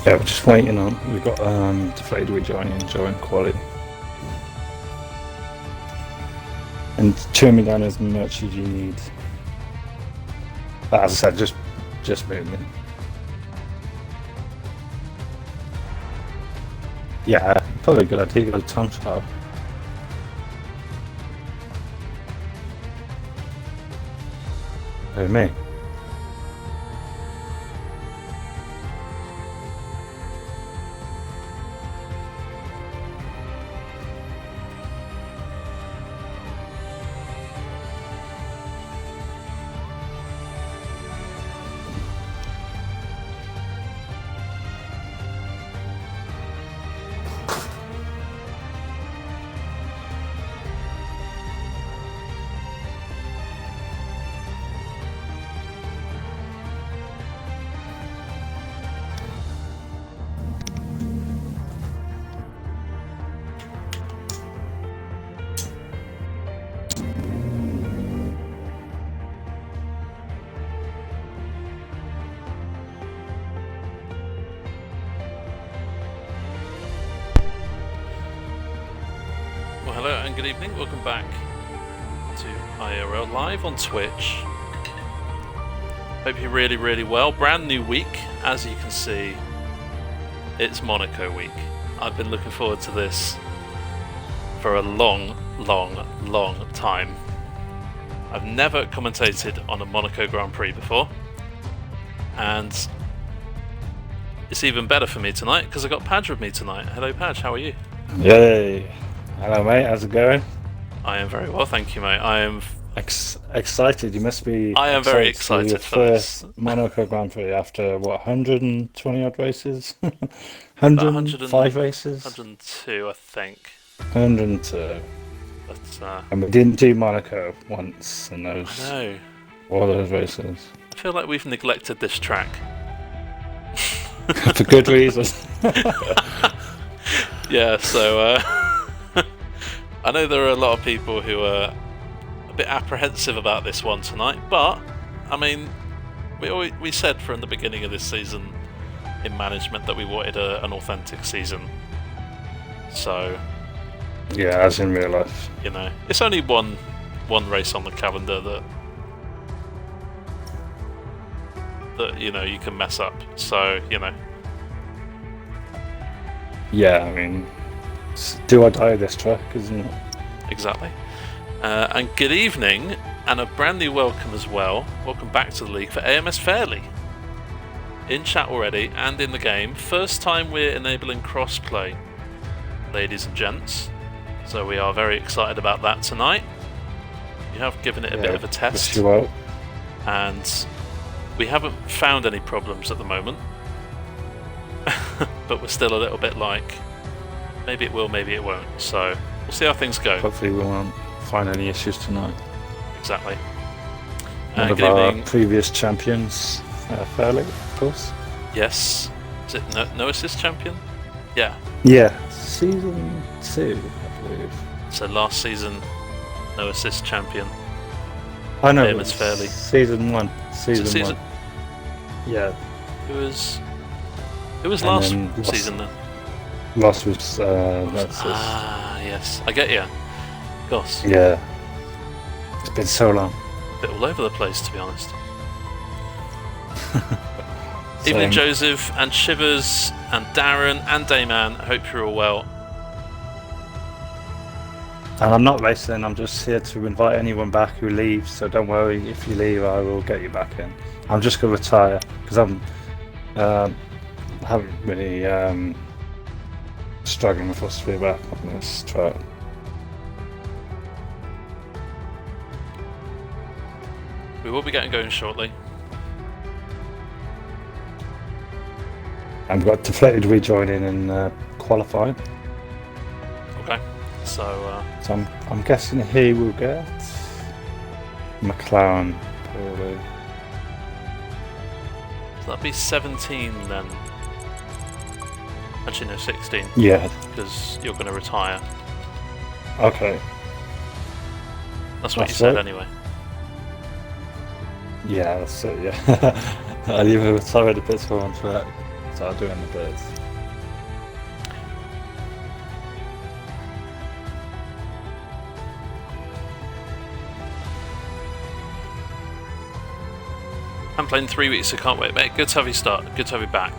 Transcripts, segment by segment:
Yeah, we're just waiting on. We've got deflated join quality. And turn me down as much as you need. But as I said, just movement. Yeah, probably a good idea. Got a time trial. Oh, me. Hello and good evening, welcome back to IIRL Live on Twitch. Hope you're really well. Brand new week, as you can see, it's Monaco week. I've been looking forward to this for a long time. I've never commentated on a Monaco Grand Prix before, and it's even better for me tonight because I got Padge with me tonight. Hello Padge, how are you? Yay! Hello, mate. How's it going? I am very well, thank you, mate. I am excited. You must be. I am very excited your for this. First Monaco Grand Prix after what, 120 odd races, 105 races, 102, I think. 102. But And we didn't do Monaco once in those. I know. All those races. I feel like we've neglected this track. For good reason. Yeah, so I know there are a lot of people who are a bit apprehensive about this one tonight, but I mean, we said from the beginning of this season in management that we wanted an authentic season. So yeah, as in real life. you know, it's only one race on the calendar that you know you can mess up. So you know. Yeah, I mean, it's do or die this track, isn't it? Exactly. And good evening, and a brand new welcome as well. Welcome back to the league for AMS Fairley. In chat already and in the game. First time we're enabling crossplay, ladies and gents. So we are very excited about that tonight. We have given it a bit of a test. And we haven't found any problems at the moment. But we're still a little bit like, maybe it will, maybe it won't. So we'll see how things go. Hopefully we won't find any issues tonight. Exactly. One of our previous champions, Fairley, of course. Yes. Is it no assist champion? Yeah. Yeah, season 2, I believe. So last season, no assist champion. I know. AMS Fairley. Season 1. Season 1. Yeah. It was last season then. Last was that's yes. I get you. Gosh. Yeah. It's been so long. A bit all over the place, to be honest. Evening, Joseph and Shivers and Darren and Dayman. Hope you're all well. And I'm not racing. I'm just here to invite anyone back who leaves. So don't worry. If you leave, I will get you back in. I'm just gonna retire because I haven't really struggling with us to be back on this track. We will be getting going shortly. And we've got deflated rejoining in qualifying. Okay. So I'm guessing he will get McLaren probably. So that'd be 17 then. Actually, no, 16. Yeah. Because you're going to retire. Okay. That's what you said anyway. Yeah, that's it, yeah. I'll even retire a bit more on track. start doing the birds. I'm playing 3 weeks, so can't wait, mate. Good to have you start. Good to have you back.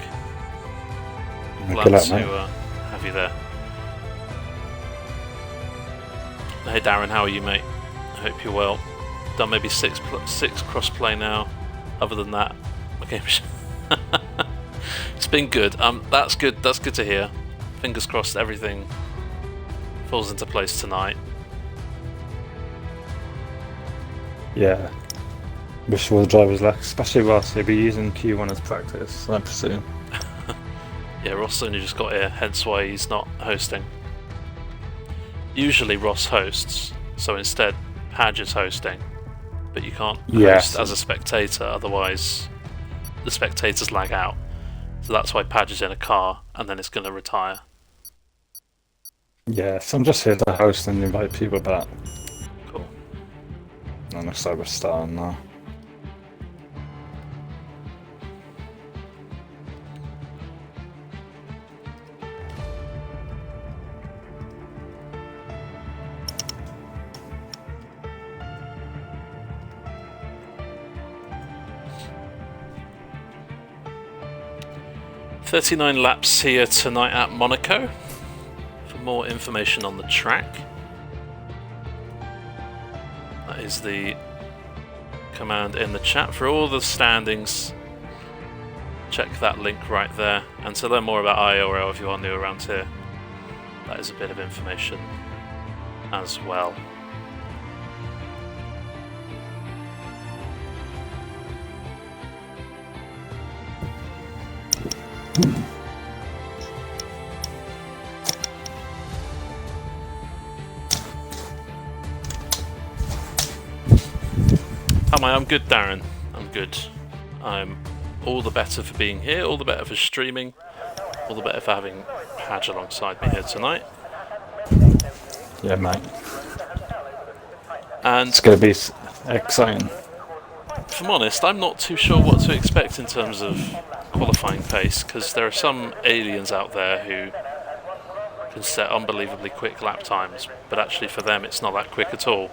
Glad Good luck, to mate. have you there. Hey Darren, how are you, mate? I hope you're well. Done maybe six crossplay now. Other than that, okay. It's been good. That's good. That's good to hear. Fingers crossed, everything falls into place tonight. Yeah. Wish all the drivers luck, especially Ross. He'll be using Q1 as practice, I presume. Yeah, Ross only just got here, hence why he's not hosting. Usually Ross hosts, so instead Padge is hosting, but you can't host as a spectator, otherwise the spectators lag out. So that's why Padge is in a car, and then it's going to retire. Yeah, so I'm just here to host and invite people back. Cool. And looks like we're starting now. "39 laps here tonight at Monaco." For more information on the track, that is the command in the chat. For all the standings, check that link right there. And to learn more about IIRL, if you are new around here, that is a bit of information as well. I'm good, Darren. I'm good. I'm all the better for being here, all the better for streaming, all the better for having Padge alongside me here tonight. Yeah, mate. And it's going to be exciting. If I'm honest, I'm not too sure what to expect in terms of qualifying pace, because there are some aliens out there who can set unbelievably quick lap times, but actually for them it's not that quick at all.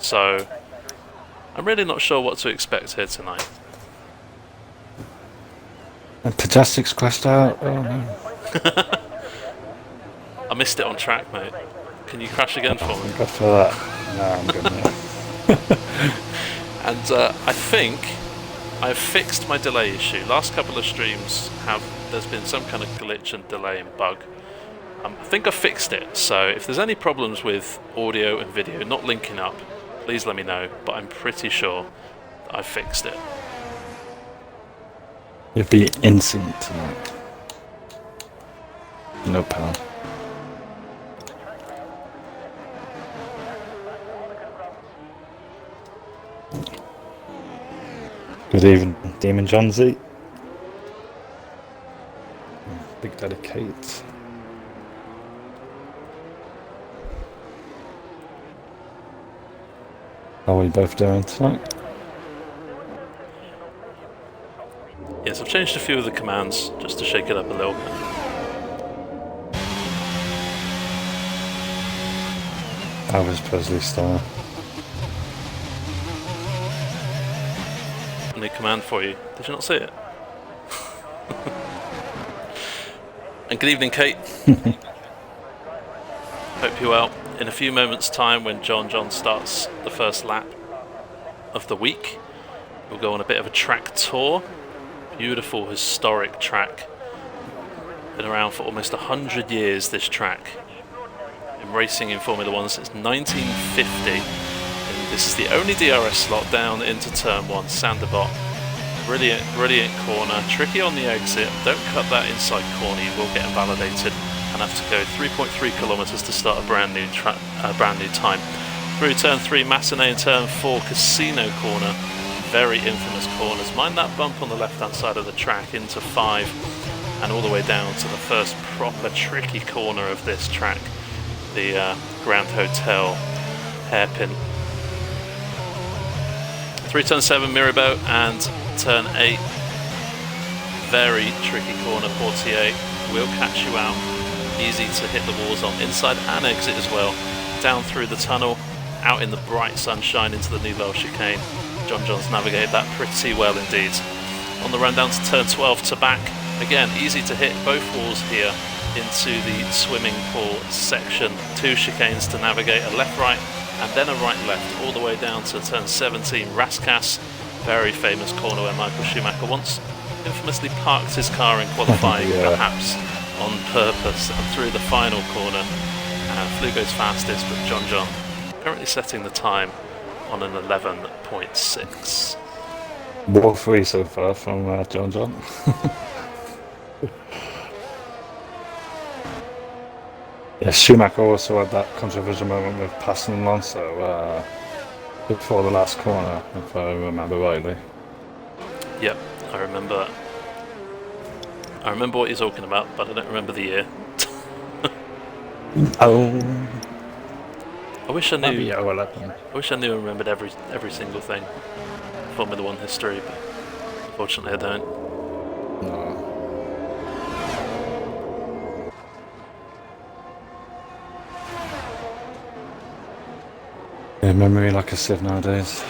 So I'm really not sure what to expect here tonight. And Pajastics crashed out. Oh no. I missed it on track, mate. Can you crash again for me? Good for that. No, I'm good now. And I think I've fixed my delay issue. Last couple of streams there's been some kind of glitch and delay and bug. I think I fixed it, so if there's any problems with audio and video not linking up, please let me know, but I'm pretty sure that I've fixed it. You'll be in sync tonight. No power. Good evening, Demon John Z. Big Daddy Kate. How are we both doing tonight? Yes, I've changed a few of the commands just to shake it up a little bit. That was Presley Star. A new command for you. Did you not see it? And good evening, Kate. Hope you're well. In a few moments' time, when John starts the first lap of the week, we'll go on a bit of a track tour. Beautiful, historic track. Been around for almost 100 years, this track. Been racing in Formula 1 since 1950. And this is the only DRS slot down into Turn 1, Sanderbot. Brilliant corner. Tricky on the exit. Don't cut that inside corner, you will get invalidated and have to go 3.3 kilometers to start a brand new time. Through Turn 3, Matinee, and Turn 4, Casino corner. Very infamous corners. Mind that bump on the left-hand side of the track into 5, and all the way down to the first proper tricky corner of this track, the Grand Hotel hairpin. Through Turn 7, Mirabeau, and Turn 8, very tricky corner. Portier will catch you out. Easy to hit the walls on. Inside and exit as well. Down through the tunnel, out in the bright sunshine into the Nouvelle chicane. John's navigated that pretty well indeed. On the run down to turn 12 to back. Again, easy to hit both walls here into the swimming pool section. 2 chicanes to navigate, a left-right and then a right-left, all the way down to turn 17, Rascasse. Very famous corner where Michael Schumacher once infamously parked his car in qualifying, perhaps on purpose, and through the final corner. Flew goes fastest, but John currently setting the time on an 11.6. War free so far from John. Yeah, Schumacher also had that controversial moment with passing Alonso before the last corner, if I remember rightly. Yep, I remember what you're talking about, but I don't remember the year. Oh, I wish I knew. maybe 11. I wish I knew and remembered every single thing. Formula One history, but unfortunately I don't. No. Yeah, memory like a sieve nowadays.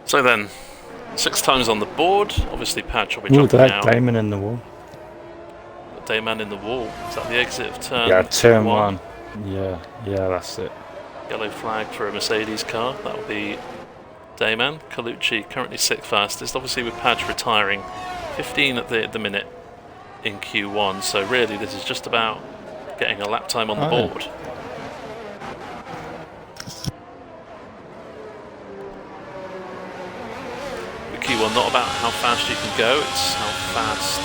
So then, 6 times on the board. Obviously, Patch will be Ooh, jumping that out. diamond in the wall. Dayman in the wall. Is that the exit of turn? Yeah, turn 1. Yeah, that's it. Yellow flag for a Mercedes car. That will be Dayman. Colucci currently 6th fastest. Obviously, with Patch retiring, 15 at the minute in Q1. So really, this is just about getting a lap time on the board. Q1, not about how fast you can go, it's how fast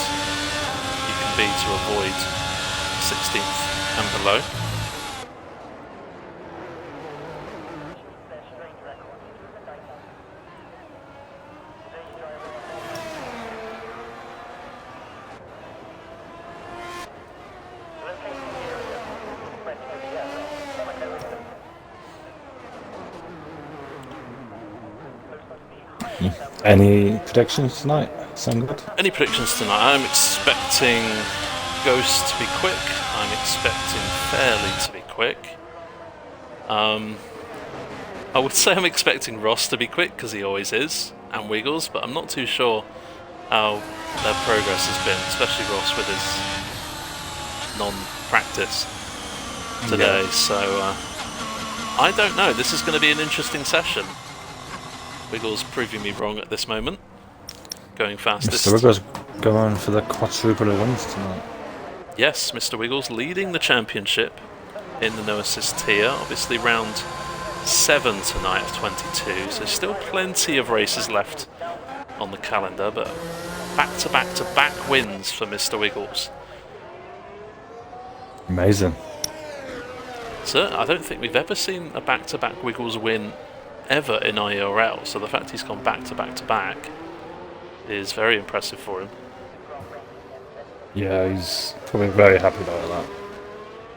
you can be to avoid 16th and below. Any predictions tonight? Sound good? Any predictions tonight? I'm expecting Ghost to be quick. I'm expecting Fairley to be quick. I would say I'm expecting Ross to be quick, because he always is, and Wiggles, but I'm not too sure how their progress has been, especially Ross with his non-practice today. So I don't know. This is going to be an interesting session. Wiggles proving me wrong at this moment. Going fastest. Mr. Wiggles going for the quadruple wins tonight. Yes, Mr. Wiggles leading the championship in the no assist tier. Obviously round 7 tonight of 22, so still plenty of races left on the calendar, but back-to-back-to-back wins for Mr. Wiggles. Amazing. So I don't think we've ever seen a back-to-back Wiggles win ever in IIRL, so the fact he's gone back-to-back-to-back is very impressive for him. Yeah, he's probably very happy about that.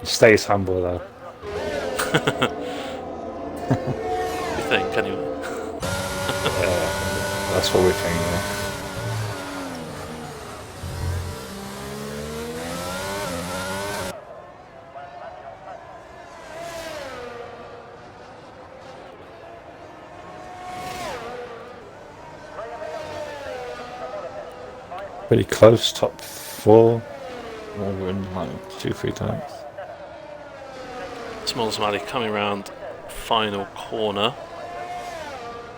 He stays humble though. You think, anyway? Yeah, that's what we think, yeah. Pretty close, top 4. Over in like 2-3 times. Small Smiley coming around final corner.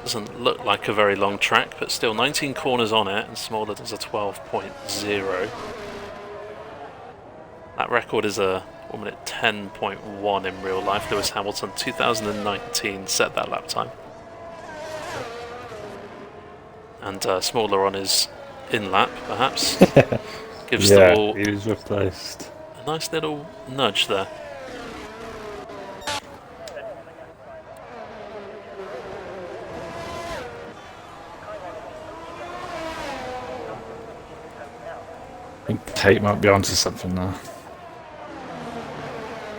Doesn't look like a very long track, but still 19 corners on it, and Smaller does a 12.0. That record is a 1 minute 10.1 in real life. Lewis Hamilton 2019 set that lap time. And Smaller on his in-lap, perhaps. Gives the ball he was replaced. a nice little nudge there. I think Tate might be onto something now.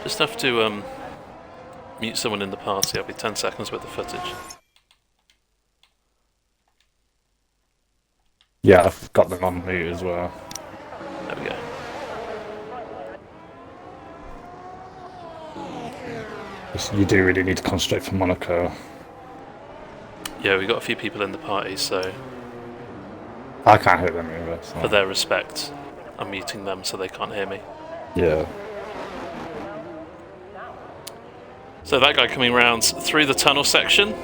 Just have to mute someone in the party, I'll be 10 seconds with the footage. Yeah, I've got them on mute as well. There we go. You do really need to concentrate for Monaco. Yeah, we've got a few people in the party, so I can't hear them either. So. for their respect, I'm muting them so they can't hear me. Yeah. So that guy coming round through the tunnel section.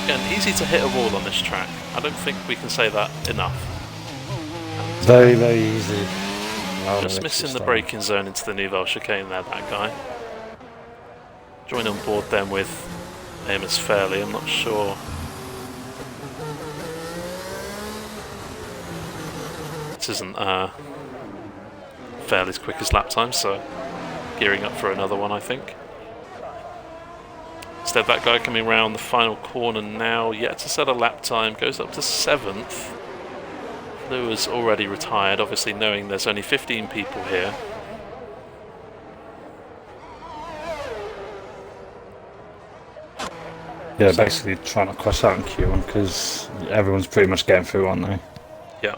Again, easy to hit a wall on this track. I don't think we can say that enough. Very, very easy. Just missing the braking zone into the Nouvelle chicane there, that guy. Join on board then with Amos Fairley, I'm not sure. This isn't Fairley's quickest lap time, so gearing up for another one, I think. Instead, that guy coming around the final corner now, yet to set a lap time, goes up to 7th. Lou is already retired, obviously knowing there's only 15 people here. Yeah, basically trying to cross out in Q1 because everyone's pretty much getting through, aren't they? Yeah.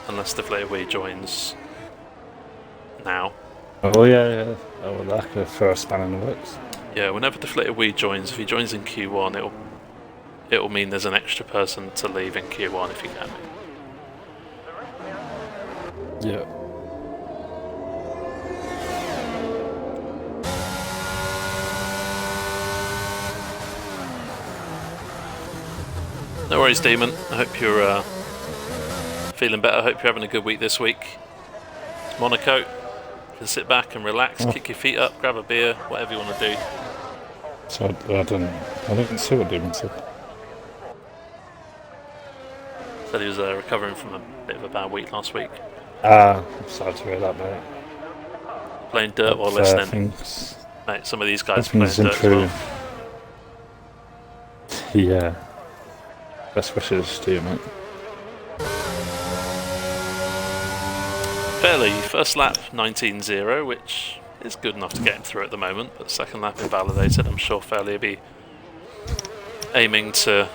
Unless Deflated Wii joins now. Oh yeah. Oh, well, that could throw a span in the works. Yeah, whenever Deflated Wii joins, if he joins in Q1, it'll mean there's an extra person to leave in Q1 if you can. Yeah. No worries, Demon. I hope you're feeling better. I hope you're having a good week this week. It's Monaco. You can sit back and relax, kick your feet up, grab a beer, whatever you want to do. So I didn't see what Demon said. Said he was recovering from a bit of a bad week last week. I'm sorry to hear that, mate. Playing dirt while listening. Mate, some of these guys are playing dirt as well. Yeah. Best wishes to you, mate. Fairley, first lap 19.0, which is good enough to get him through at the moment, but second lap invalidated. I'm sure Fairley will be aiming to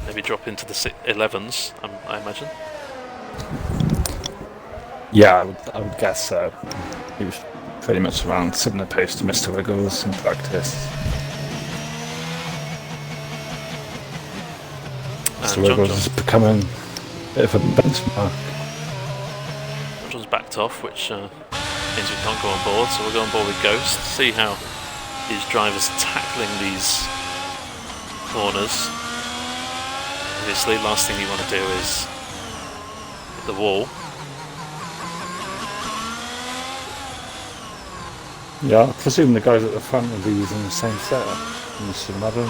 maybe drop into the 11s, I imagine. Yeah, I would guess so. He was pretty much around similar pace to Mr. Wiggles in practice. Mr. Wiggles is becoming a bit of a benchmark. John's backed off, which means we can't go on board, so we'll go on board with Ghost, see how these drivers are tackling these corners. Obviously, last thing you want to do is hit the wall. Yeah, I presume the guys at the front will be using the same setup. You should imagine.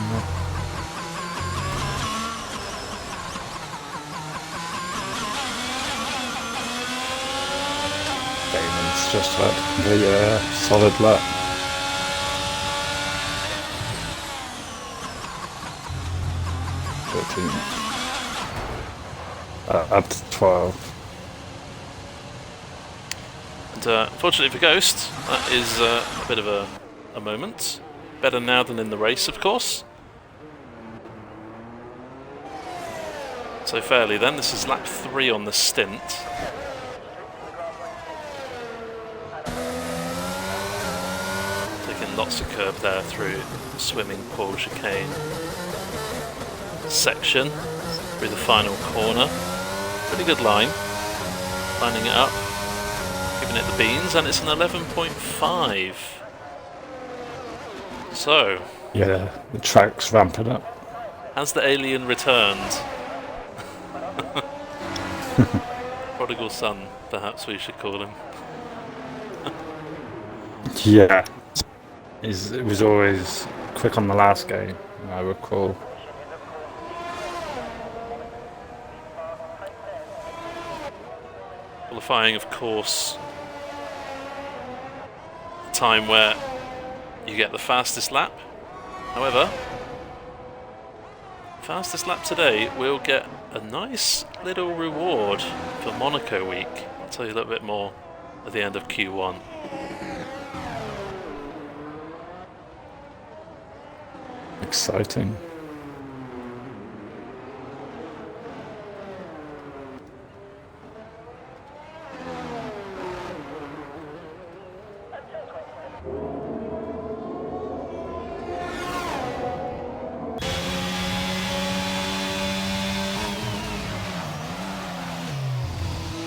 Damon's just about to complete a solid lap. Up to 12. Unfortunately for Ghost, that is a bit of a moment. Better now than in the race, of course. So Fairley then, this is lap 3 on the stint. Taking lots of curb there through the swimming pool chicane section, through the final corner. Pretty good line, lining it up. Giving it the beans, and it's an 11.5. So, yeah, the track's ramping up. Has the alien returned? Prodigal son, perhaps we should call him. Yeah, it was always quick on the last game, I recall. Qualifying, of course, a time where you get the fastest lap. However, fastest lap today will get a nice little reward for Monaco week. I'll tell you a little bit more at the end of Q1. Exciting.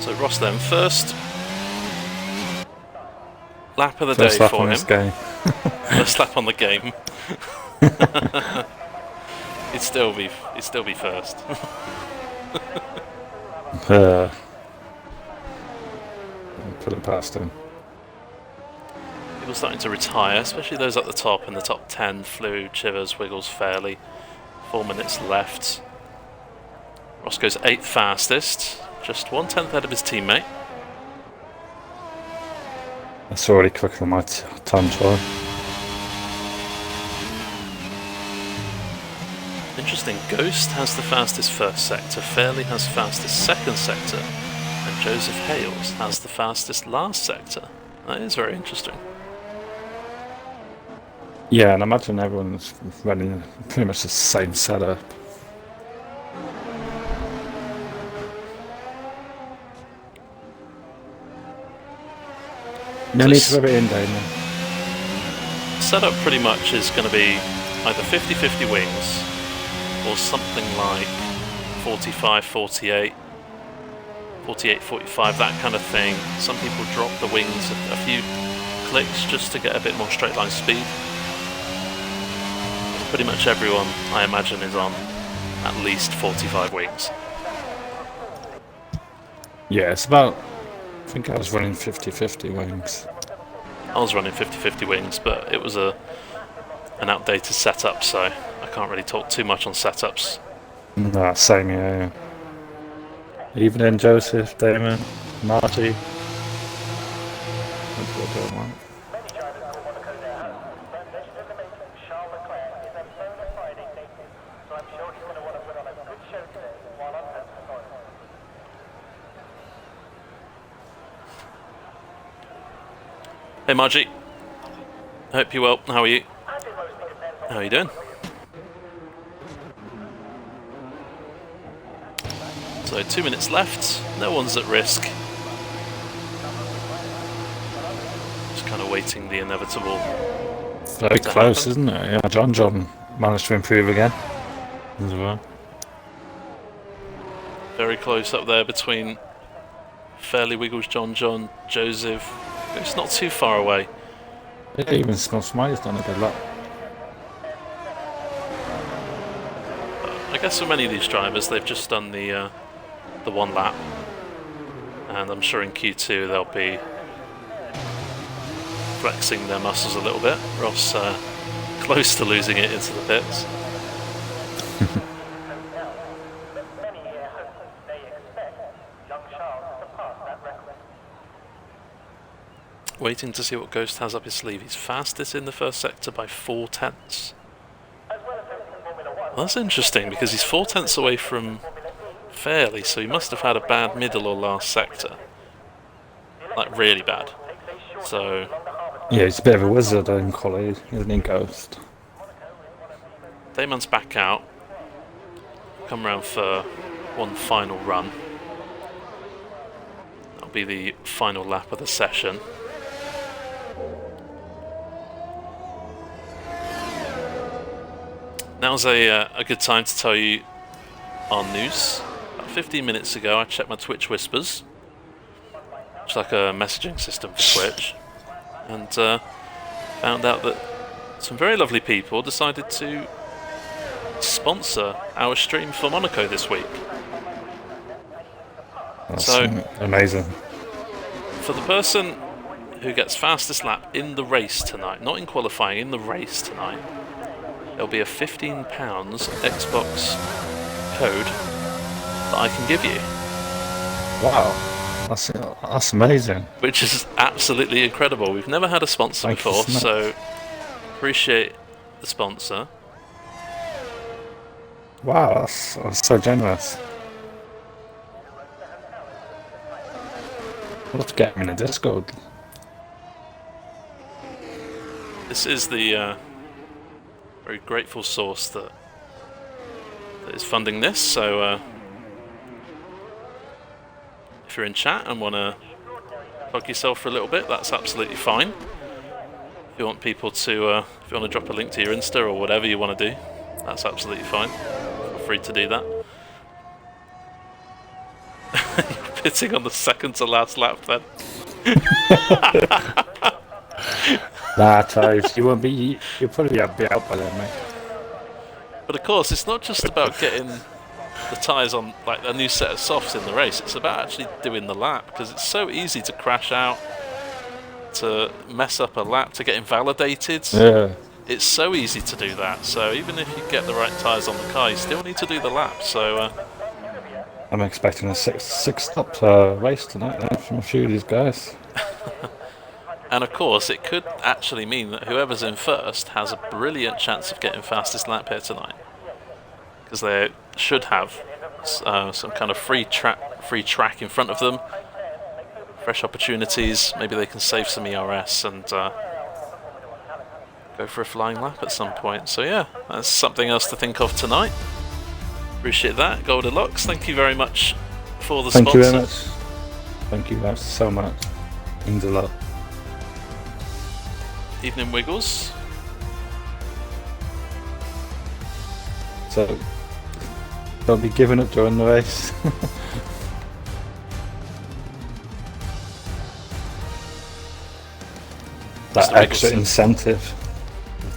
So Ross then, first lap of the First day lap for on him. this game. First lap on the game. He'd still be first. Put it past him. People starting to retire, especially those at the top in the top 10. Flew, Chivers, Wiggles, Fairley. 4 minutes left. Ross goes 8th fastest, just 1/10 ahead of his teammate. That's already quicker than my time trial. Interesting, Ghost has the fastest first sector, Fairley has fastest second sector, and Joseph Hales has the fastest last sector. That is very interesting. Yeah, and I imagine everyone's running pretty much the same setup. No need to rub it in, Damon. Setup pretty much is going to be either 50-50 wings or something like 45-48, 48-45, that kind of thing. Some people drop the wings a few clicks just to get a bit more straight line speed. Pretty much everyone, I imagine, is on at least 45 wings. Yeah, it's about... I think I was running 50-50 wings. I was running 50-50 wings, but it was an outdated setup, so I can't really talk too much on setups. Nah, same, yeah. Evening, Joseph, Damon, Marty. Hope you're doing well. Hey Margie, hope you're well. How are you? How are you doing? So 2 minutes left, no one's at risk. Just kind of waiting the inevitable. Very close, isn't it? Yeah, John managed to improve again as well. Very close up there between Fairley, Wiggles, John, Joseph. It's not too far away. Yeah, even Smiley's done a good lap. I guess for many of these drivers, they've just done the one lap, and I'm sure in Q2 they'll be flexing their muscles a little bit. Ross close to losing it into the pits. Waiting to see what Ghost has up his sleeve. He's fastest in the first sector by 4/10. Well, that's interesting because he's 4/10 away from Fairley, so he must have had a bad middle or last sector. Like really bad. So yeah, he's a bit of a wizard in quality, isn't he, Ghost? Damon's back out. Come round for one final run. That'll be the final lap of the session. Now's a good time to tell you our news. About 15 minutes ago I checked my Twitch Whispers, which is like a messaging system for Twitch, and found out that some very lovely people decided to sponsor our stream for Monaco this week. That's So amazing. for the person who gets fastest lap in the race tonight, not in qualifying, in the race tonight, there'll be a £15 Xbox code that I can give you. Wow, that's amazing. Which is absolutely incredible. We've never had a sponsor Thank you before, so much. so appreciate the sponsor. Wow, that's so generous. Let's get him in a Discord. This is the very grateful source that is funding this, so if you're in chat and want to plug yourself for a little bit, that's absolutely fine. If you want people to, if you want to drop a link to your Insta or whatever you want to do, that's absolutely fine. Feel free to do that. You're pitting on the second to last lap then. Nah, Toes, you'll probably be out by then, mate. But of course, it's not just about getting the tyres on like a new set of softs in the race. It's about actually doing the lap, because it's so easy to crash out, to mess up a lap, to get invalidated. Yeah. It's so easy to do that. So even if you get the right tyres on the car, you still need to do the lap. So I'm expecting a six-stop race tonight then, from a few of these guys. and of course, it could actually mean that whoever's in first has a brilliant chance of getting fastest lap here tonight, because they should have some kind of free track in front of them, fresh opportunities. Maybe they can save some ERS and go for a flying lap at some point. So yeah, that's something else to think of tonight. Appreciate that. Goldilocks, thank you very much for the sponsor. Thank you very much. Thank you guys so much. Means a lot. Evening Wiggles. So, don't be giving up during the race. That extra incentive.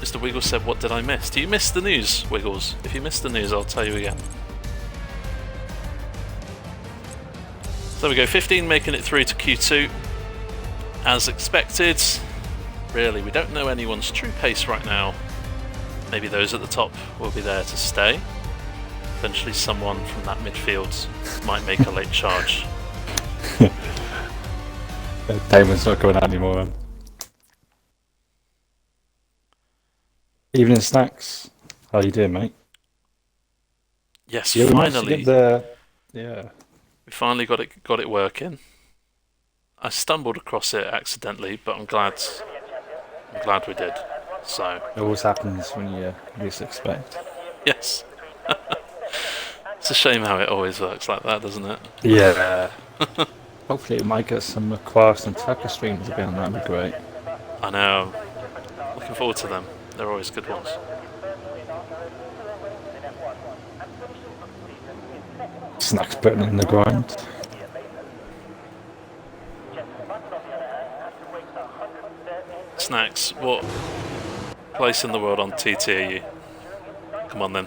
Mr. Wiggles said, "What did I miss?" Do you miss the news, Wiggles? If you missed the news, I'll tell you again. There we go, 15 making it through to Q2. As expected, really, we don't know anyone's true pace right now. Maybe those at the top will be there to stay. Eventually someone from that midfield might make a late charge. Damon's not going out anymore then. Evening Snacks. How you doing, mate? Yes, Yeah, finally. Yeah. We finally got it working. I stumbled across it accidentally, but I'm glad we did. So It always happens when you least expect. yes. It's a shame how it always works like that, doesn't it? Yeah. Hopefully it might get some Quarks and Tucker streams again, that'd be great. I know. Looking forward to them. They're always good ones. Snacks putting in the grind. Snacks, what place in the world on TT are you? Come on then.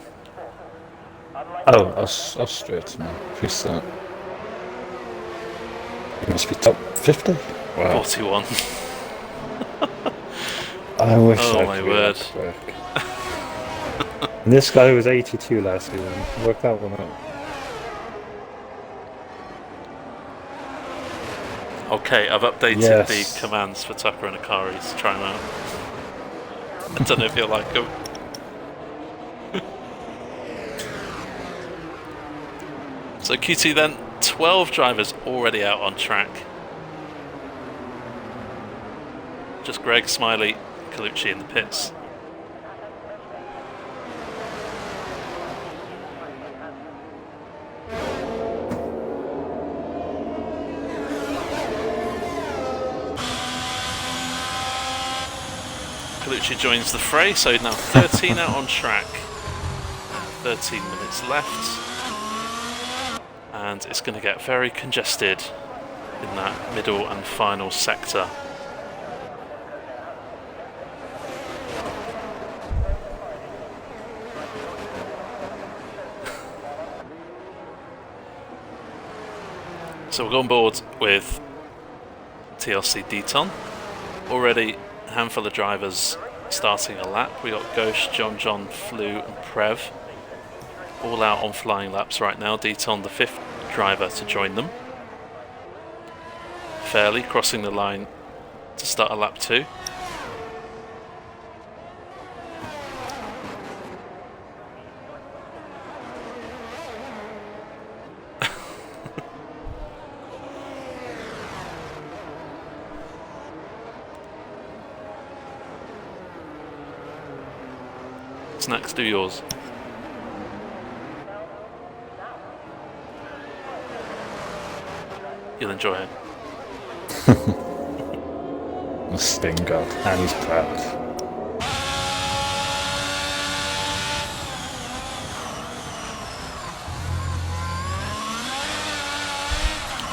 Oh, Austria, man. Who's that? He must be top 50? Wow. 41. I wish Oh I my could word. work. And this guy was 82 last season. Work that one out. Okay, I've updated Yes. the commands for Tucker and Akari to try them out. I don't know if you'll like them. So Q2 then, 12 drivers already out on track. Just Greg, Smiley, Colucci in the pits. Colucci joins the fray, so now 13 out on track. 13 minutes left. And it's going to get very congested in that middle and final sector. So we'll go on board with TLC Deton. Already a handful of drivers starting a lap. We got Ghost, John, Flu and Prev all out on flying laps right now. Deton the 5th driver to join them. Fairley crossing the line to start a lap 2. Snacks, do yours. You'll enjoy it. The spin god, and he's proud.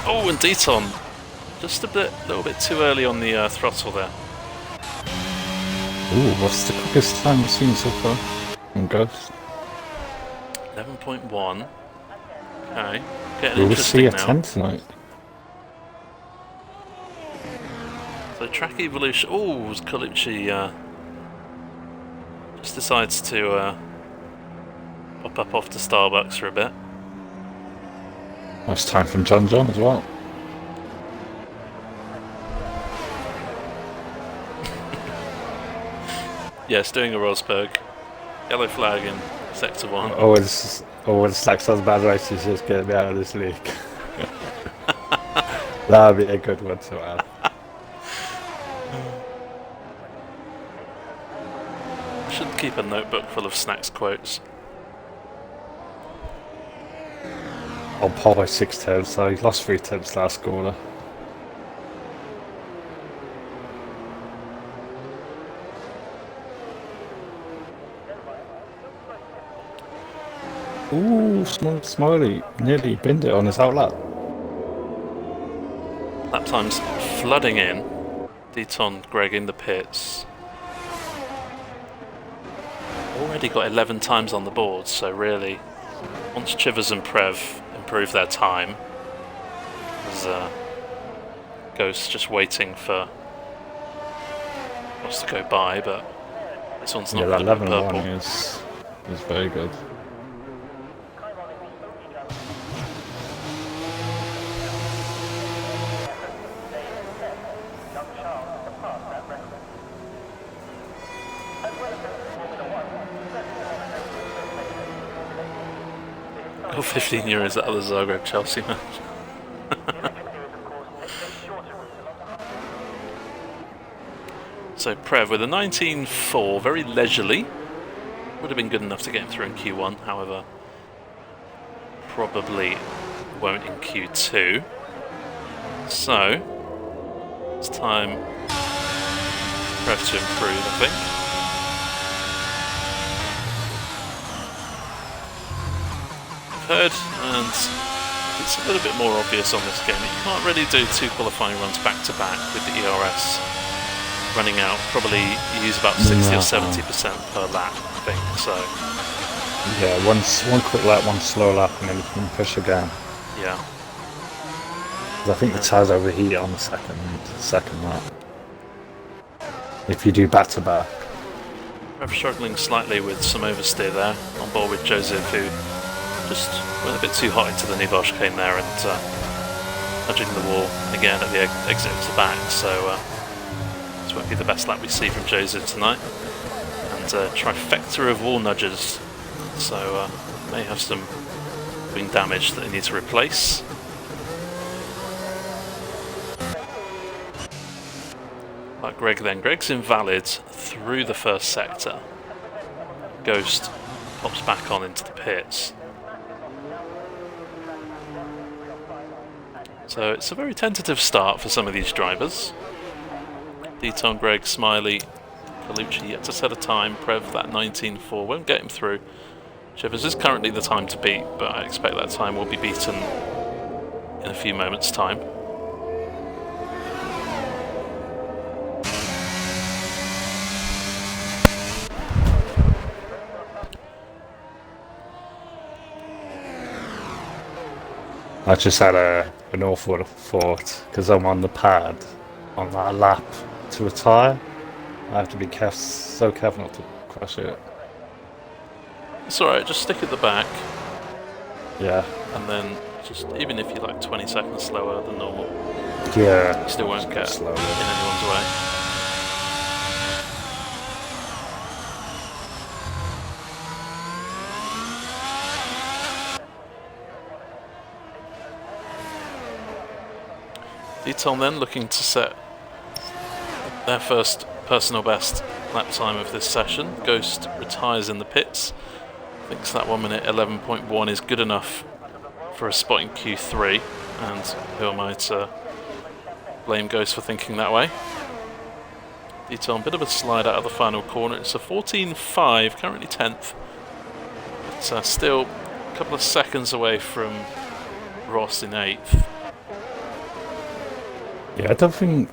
Oh, and Deton, just little bit too early on the throttle there. Ooh, what's the quickest time we've seen so far on Ghost? 11.1. Okay, getting We'll see interesting a now. 10 tonight. So track evolution. Oh, Colucci just decides to pop up off to Starbucks for a bit. Nice time from John as well. Yes, doing a Rosberg. Yellow flag in sector 1. Oh, it's like such bad races, just get me out of this league. That'd be a good one to have. I should keep a notebook full of Snacks quotes. On par by 6 turns, so he lost 3 turns last quarter. Ooh, Smiley nearly binned it on his outlap. Lap times flooding in. Deton, Greg in the pits. Already got 11 times on the board, so really, once Chivers and Prev improve their time, there's Ghost just waiting for us to go by, but this one's not Yeah, that going to be 11-1 purple. is very good. Got 15 euros out of the Zagreb Chelsea match. So Prev with a 19.4, very leisurely. Would have been good enough to get him through in Q1, however, probably won't in Q2. So, it's time Prev to improve, I think. I've heard, and it's a little bit more obvious on this game, you can't really do 2 qualifying runs back to back with the ERS running out. Probably you use about 60 or 70% per lap, I think, so. Yeah, one quick lap, one slow lap, and then you can push again. Yeah. 'Cause I think the tyres overheat on the second lap. If you do back to back. Prev struggling slightly with some oversteer there, on board with Joseph, who just went a bit too hot into the new chicane there and nudging the wall again at the exit to the back, so this won't be the best lap we see from Joseph tonight. And trifecta of wall nudges, so may have some wing damage that they need to replace. Like Greg then. Greg's invalid through the first sector. Ghost pops back on into the pits. So it's a very tentative start for some of these drivers. Deton, Greg, Smiley, Colucci yet to set a time. Prev, that 19.4 won't get him through. Chivers is currently the time to beat, but I expect that time will be beaten in a few moments' time. I just had an awful thought because I'm on the pad on that lap to retire. I have to be so careful not to crash it. It's alright, just stick at the back, Yeah. and then just, even if you're like 20 seconds slower than normal, Yeah. you still won't get slower. in anyone's way. Deton then looking to set their first personal best lap time of this session. Ghost retires in the pits. Thinks that 1 minute 11.1 is good enough for a spot in Q3, and who am I to blame Ghost for thinking that way? Detail, a bit of a slide out of the final corner. It's a 14.5, currently 10th, but still a couple of seconds away from Ross in 8th. Yeah, I don't think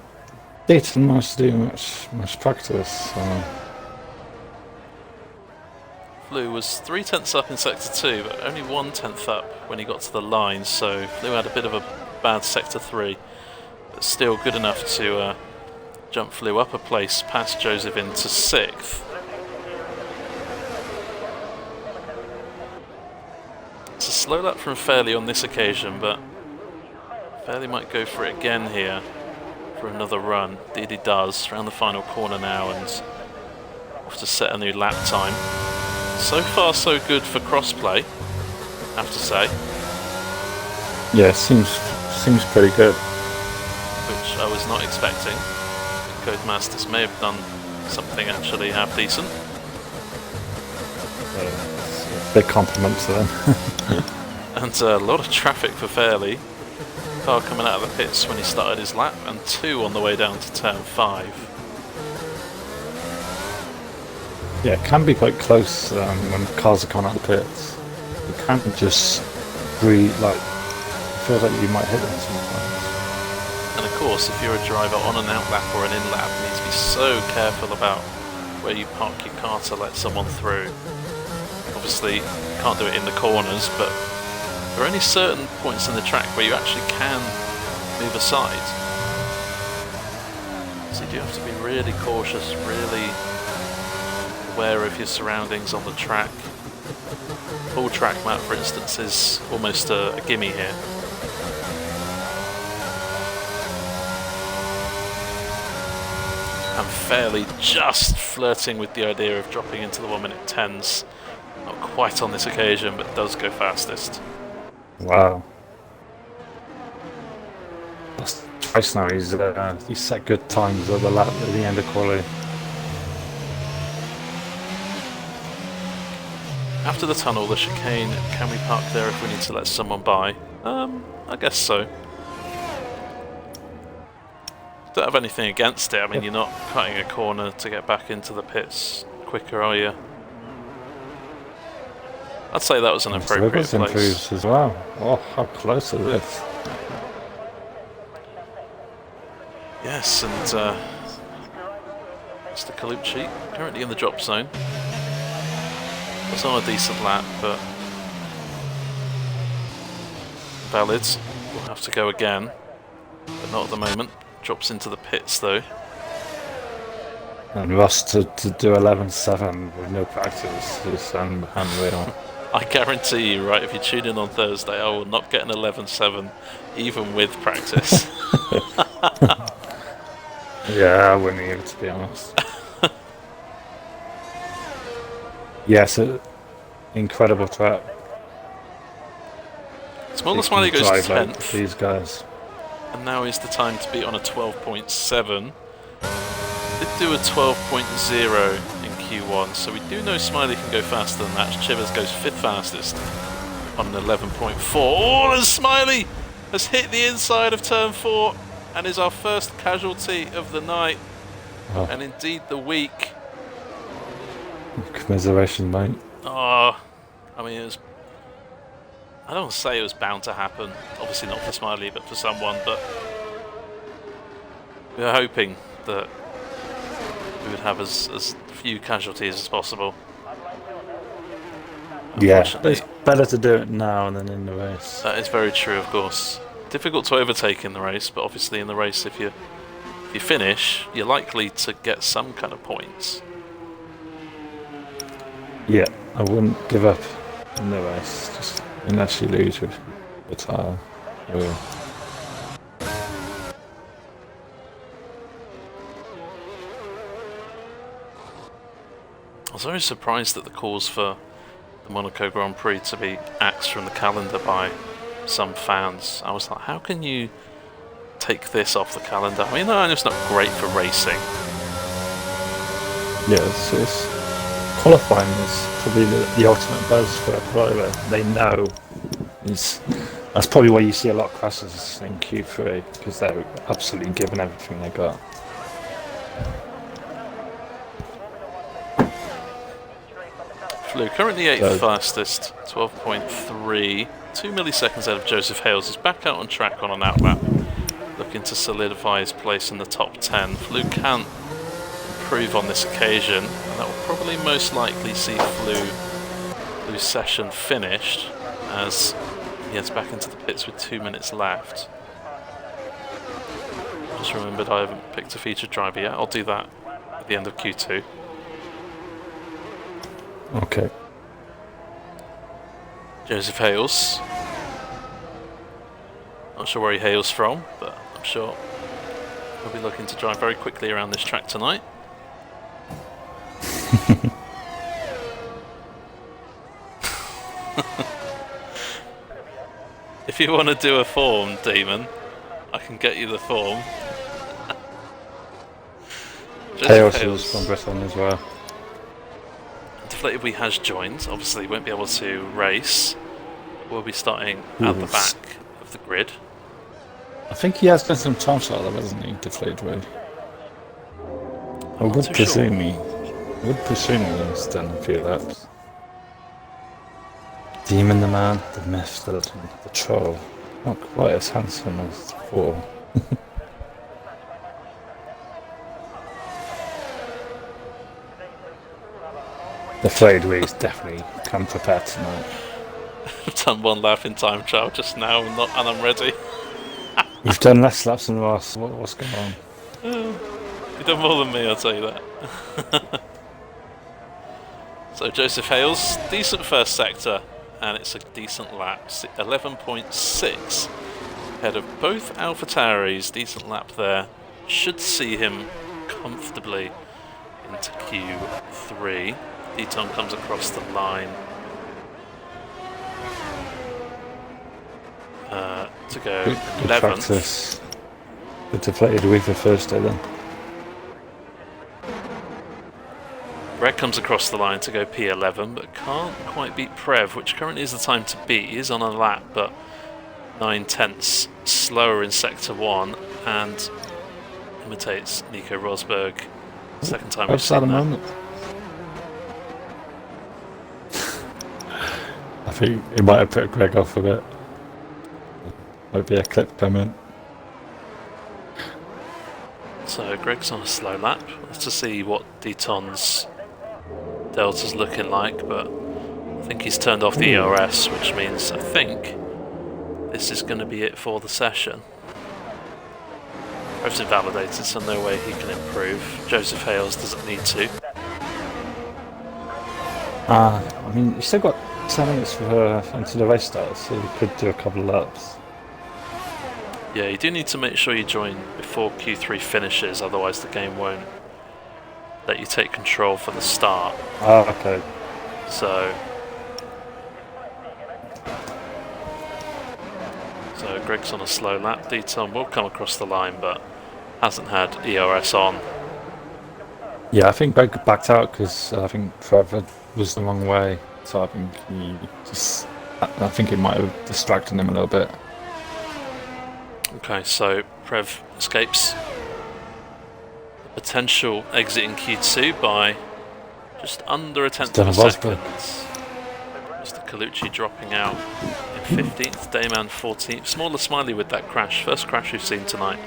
Dayton managed to do much practice. Flew was 3/10 up in sector 2, but only 1/10 up when he got to the line, so Flew had a bit of a bad sector 3, but still good enough to jump Flew up a place past Joseph into 6th. It's a slow lap from Fairley on this occasion, but Fairley might go for it again here for another run. Indeed he does, around the final corner now, and off to set a new lap time. So far so good for CROSSPLAY, I have to say. Yeah, seems pretty good. Which I was not expecting. Codemasters may have done something actually half decent. Big compliment to them. And a lot of traffic for Fairley. Car coming out of the pits when he started his lap, and 2 on the way down to turn 5. Yeah, it can be quite close when cars are coming out of the pits. You can't just breathe, like, it feels like you might hit them sometimes. And of course, if you're a driver on an out lap or an in lap, you need to be so careful about where you park your car to let someone through. Obviously, you can't do it in the corners, but there are only certain points in the track where you actually can move aside. So you do have to be really cautious, really aware of your surroundings on the track. Full track map, for instance, is almost a gimme here. And Fairley just flirting with the idea of dropping into the 1 minute 10s. Not quite on this occasion, but does go fastest. Wow. That's twice now he's set good times at the lap at the end of quali. After the tunnel, the chicane, can we park there if we need to let someone by? I guess so. Don't have anything against it. I mean, you're not cutting a corner to get back into the pits quicker, are you? I'd say that was an appropriate place. Improves as well. Oh, how close is this? Yes, and Mr. Colucci currently in the drop zone. Was on a decent lap, but valid. We'll have to go again, but not at the moment. Drops into the pits though. And Ross to do 11.7 with no practice is unreal. I guarantee you, right, if you tune in on Thursday, I will not get an 11.7 even with practice. Yeah, I wouldn't even, to be honest. Yes, incredible track. Smaller Smiley goes to 10th. These guys. And now is the time to be on a 12.7. Did do a 12.0 in Q1, so we do know Smiley can go faster than that. Chivers goes 5th fastest on an 11.4. Oh, and Smiley has hit the inside of turn 4 and is our first casualty of the night, and indeed the week. Commiseration, mate. Oh, I mean, it was. I don't want to say it was bound to happen. Obviously not for Smiley, but for someone. But we were hoping that we would have as few casualties as possible. Yeah, it's better to do it now than in the race. That is very true, of course. Difficult to overtake in the race, but obviously in the race, if you finish, you're likely to get some kind of points. Yeah, I wouldn't give up in the race, just unless you lose with the tyre. I was very surprised at the calls for the Monaco Grand Prix to be axed from the calendar by some fans. I was like, how can you take this off the calendar? I mean, no, it's not great for racing. Yeah, it's qualifying is probably the ultimate buzz for a driver. They know that's probably why you see a lot of crashes in Q3 because they're absolutely giving everything they got. Flew currently 8th fastest, 12.3, 2 milliseconds out of Joseph Hales. Is back out on track on an outlap, looking to solidify his place in the top 10. Flew can't improve on this occasion, and that will probably most likely see Flu's session finished as he heads back into the pits with 2 minutes left. Just remembered I haven't picked a featured driver yet. I'll do that at the end of Q2. Okay. Joseph Hales. Not sure where he hails from, but I'm sure he'll be looking to drive very quickly around this track tonight. If you want to do a form, Demon, I can get you the form. Hales is from Britain as well. Deflated We has joined. Obviously, won't be able to race. We'll be starting at the back of the grid. I think he has done some time trial, though, hasn't he? Deflated Way. I would presume he's done a few laps. Demon the man, the myth, the troll. Not quite as handsome as before. The Flayed Weeks definitely come prepared tonight. I've done one lap in time trial just now and I'm ready. We've done less laps than Ross. What's going on? You've done more than me, I'll tell you that. So Joseph Hales, decent first sector, and it's a decent lap. 11.6 ahead of both AlphaTauris. Decent lap there. Should see him comfortably into Q3. Deton comes across the line to go 11th. Practice. The Deflated Week for Thursday then. Greg comes across the line to go P11, but can't quite beat Prev, which currently is the time to beat. He is on a lap, but 9/10 slower in Sector 1 and imitates Nico Rosberg. Second time we've seen that. I think he might have put Greg off a bit. Might be a clip coming. So Greg's on a slow lap. Let's just see what Deton's Delta's looking like, but I think he's turned off the ERS, which means I think this is going to be it for the session. Prev's invalidated, so no way he can improve. Joseph Hales doesn't need to. I mean, you've still got 10 minutes until the race starts, so you could do a couple of laps. Yeah, you do need to make sure you join before Q3 finishes, otherwise the game won't let you take control for the start. Oh, okay. So Greg's on a slow lap. Deton will come across the line, but hasn't had ERS on. Yeah, I think Greg backed out because I think Trevor was the wrong way. So I think it might have distracted him a little bit. Okay, so Prev escapes potential exit in Q2 by just under a tenth of a second. Mr. Colucci dropping out in 15th, Dayman 14th. Smaller Smiley with that crash, first crash we've seen tonight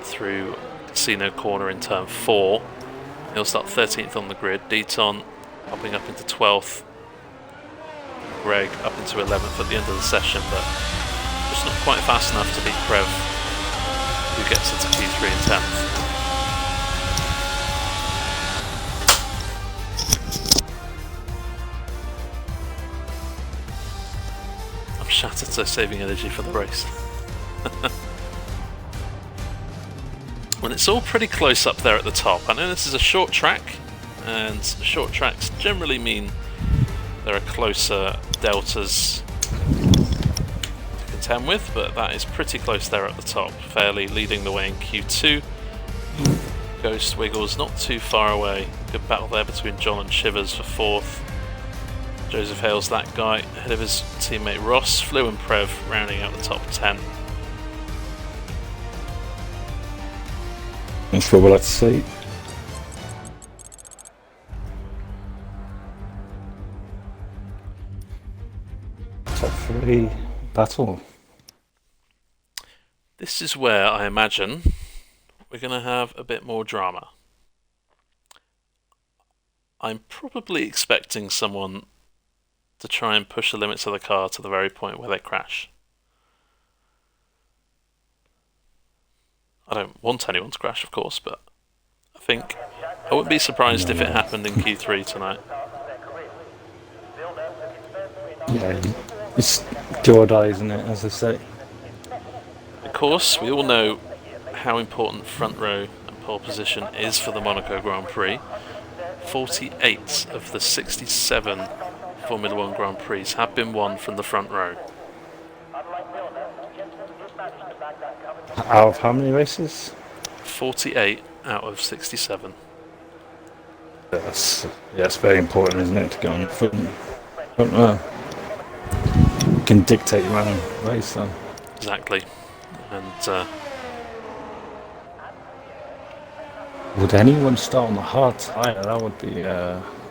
through Casino Corner in turn 4. He'll start 13th on the grid. Deton popping up into 12th. Greg up into 11th at the end of the session, but just not quite fast enough to beat Prev, who gets into Q3 and 10th. I'm shattered, so saving energy for the race. Well, it's all pretty close up there at the top. I know this is a short track, and short tracks generally mean there are closer deltas to contend with, but that is pretty close there at the top. Fairley leading the way in Q2. Ghost, Wiggles not too far away. Good battle there between John and Shivers for 4th. Joseph Hale's that guy ahead of his teammate Ross. Flew and Prev rounding out the top 10. That's what we'll have to see. Top 3 battle. This is where I imagine we're going to have a bit more drama. I'm probably expecting someone to try and push the limits of the car to the very point where they crash. I don't want anyone to crash, of course, but I think I wouldn't be surprised if it happened in Q3 tonight. Yeah, it's do or die, isn't it, as they say. Of course, we all know how important front row and pole position is for the Monaco Grand Prix. 48 of the 67 Formula 1 Grand Prix have been won from the front row. Out of how many races? 48 out of 67. Yeah, it's very important, isn't it, to go on front row. You can dictate your own race, then. Exactly. And would anyone start on the hard tyre? That would be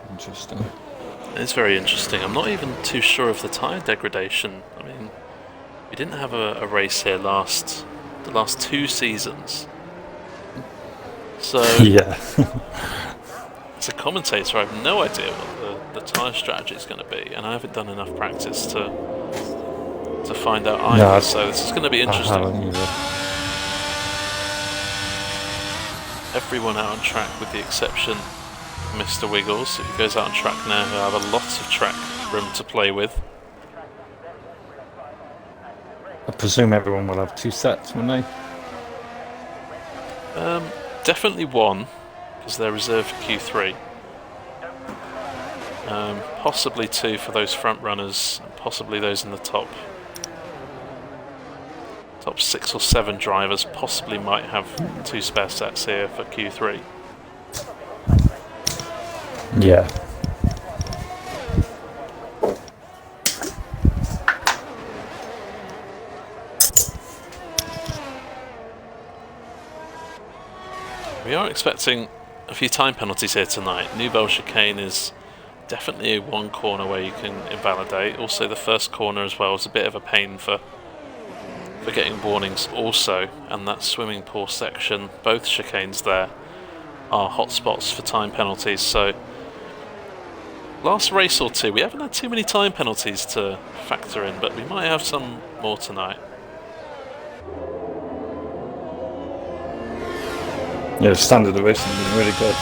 interesting. it's very interesting. I'm not even too sure of the tyre degradation. I mean, we didn't have a race here the last 2 seasons. So yeah. as a commentator, I have no idea what the tyre strategy is going to be, and I haven't done enough practice to find out either. No, so this is going to be interesting. Everyone out on track with the exception of Mr. Wiggles. If he goes out on track now, he'll have a lot of track room to play with. I presume everyone will have 2 sets, won't they? Definitely 1, because they're reserved for Q3. Possibly 2 for those front runners, and possibly those in the top 6 or 7 drivers. Possibly might have 2 spare sets here for Q3. Yeah. We are expecting a few time penalties here tonight. Nouvelle chicane is definitely a 1 corner where you can invalidate. Also the first corner as well is a bit of a pain for getting warnings also, and that swimming pool section, both chicanes there are hot spots for time penalties. So last race or 2 we haven't had too many time penalties to factor in, but we might have some more tonight. Yeah, the standard of racing has been really good.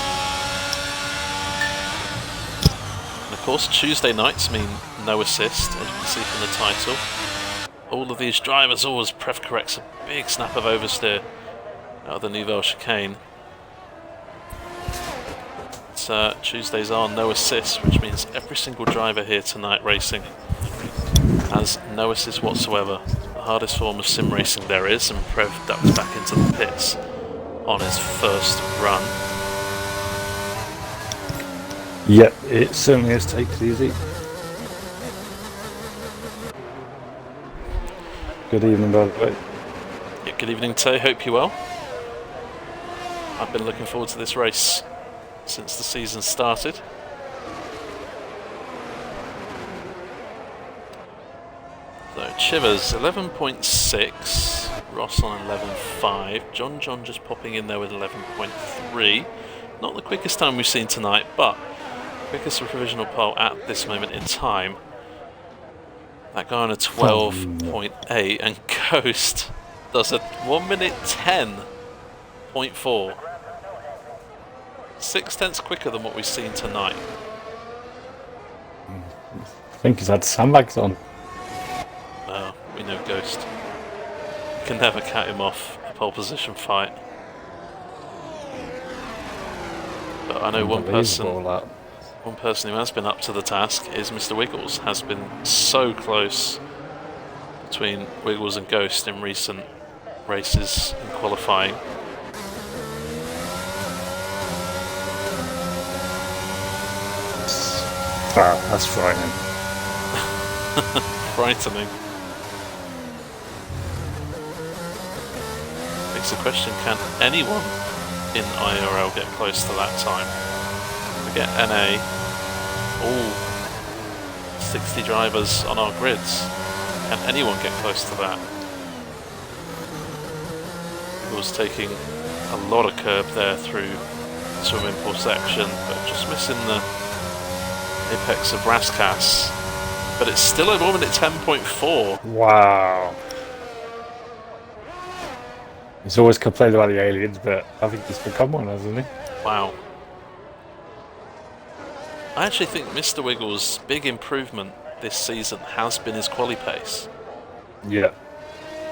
And of course Tuesday nights mean no assist, as you can see from the title. All of these drivers always Prev corrects a big snap of oversteer out of the Nouvelle chicane. Tuesdays are no assist, which means every single driver here tonight racing has no assist whatsoever. The hardest form of sim racing there is, and Prev ducks back into the pits on his first run. Yep, it certainly is. Take it easy. Good evening, by the way. Yeah, good evening, Tay. Hope you're well. I've been looking forward to this race since the season started. So Chivers 11.6, Ross on 11.5, John just popping in there with 11.3. Not the quickest time we've seen tonight, but quickest provisional pole at this moment in time. That guy on a 12.8, and Ghost does a 1 minute 10.4. 6/10 quicker than what we've seen tonight. I think he's had sandbags on. No, we know Ghost. You can never cut him off a pole position fight. But I know one person who has been up to the task is Mr. Wiggles. Has been so close between Wiggles and Ghost in recent races and qualifying. Wow, that's frightening. Frightening. Begs the question, can anyone in IRL get close to that time? We get NA. All 60 drivers on our grids. Can anyone get close to that? It was taking a lot of curb there through swimming pool section, but just missing the apex of Raskas. But it's still a 1 minute 10.4. Wow. He's always complained about the aliens, but I think he's become one, hasn't he? Wow. I actually think Mr. Wiggles' big improvement this season has been his quali pace. Yeah.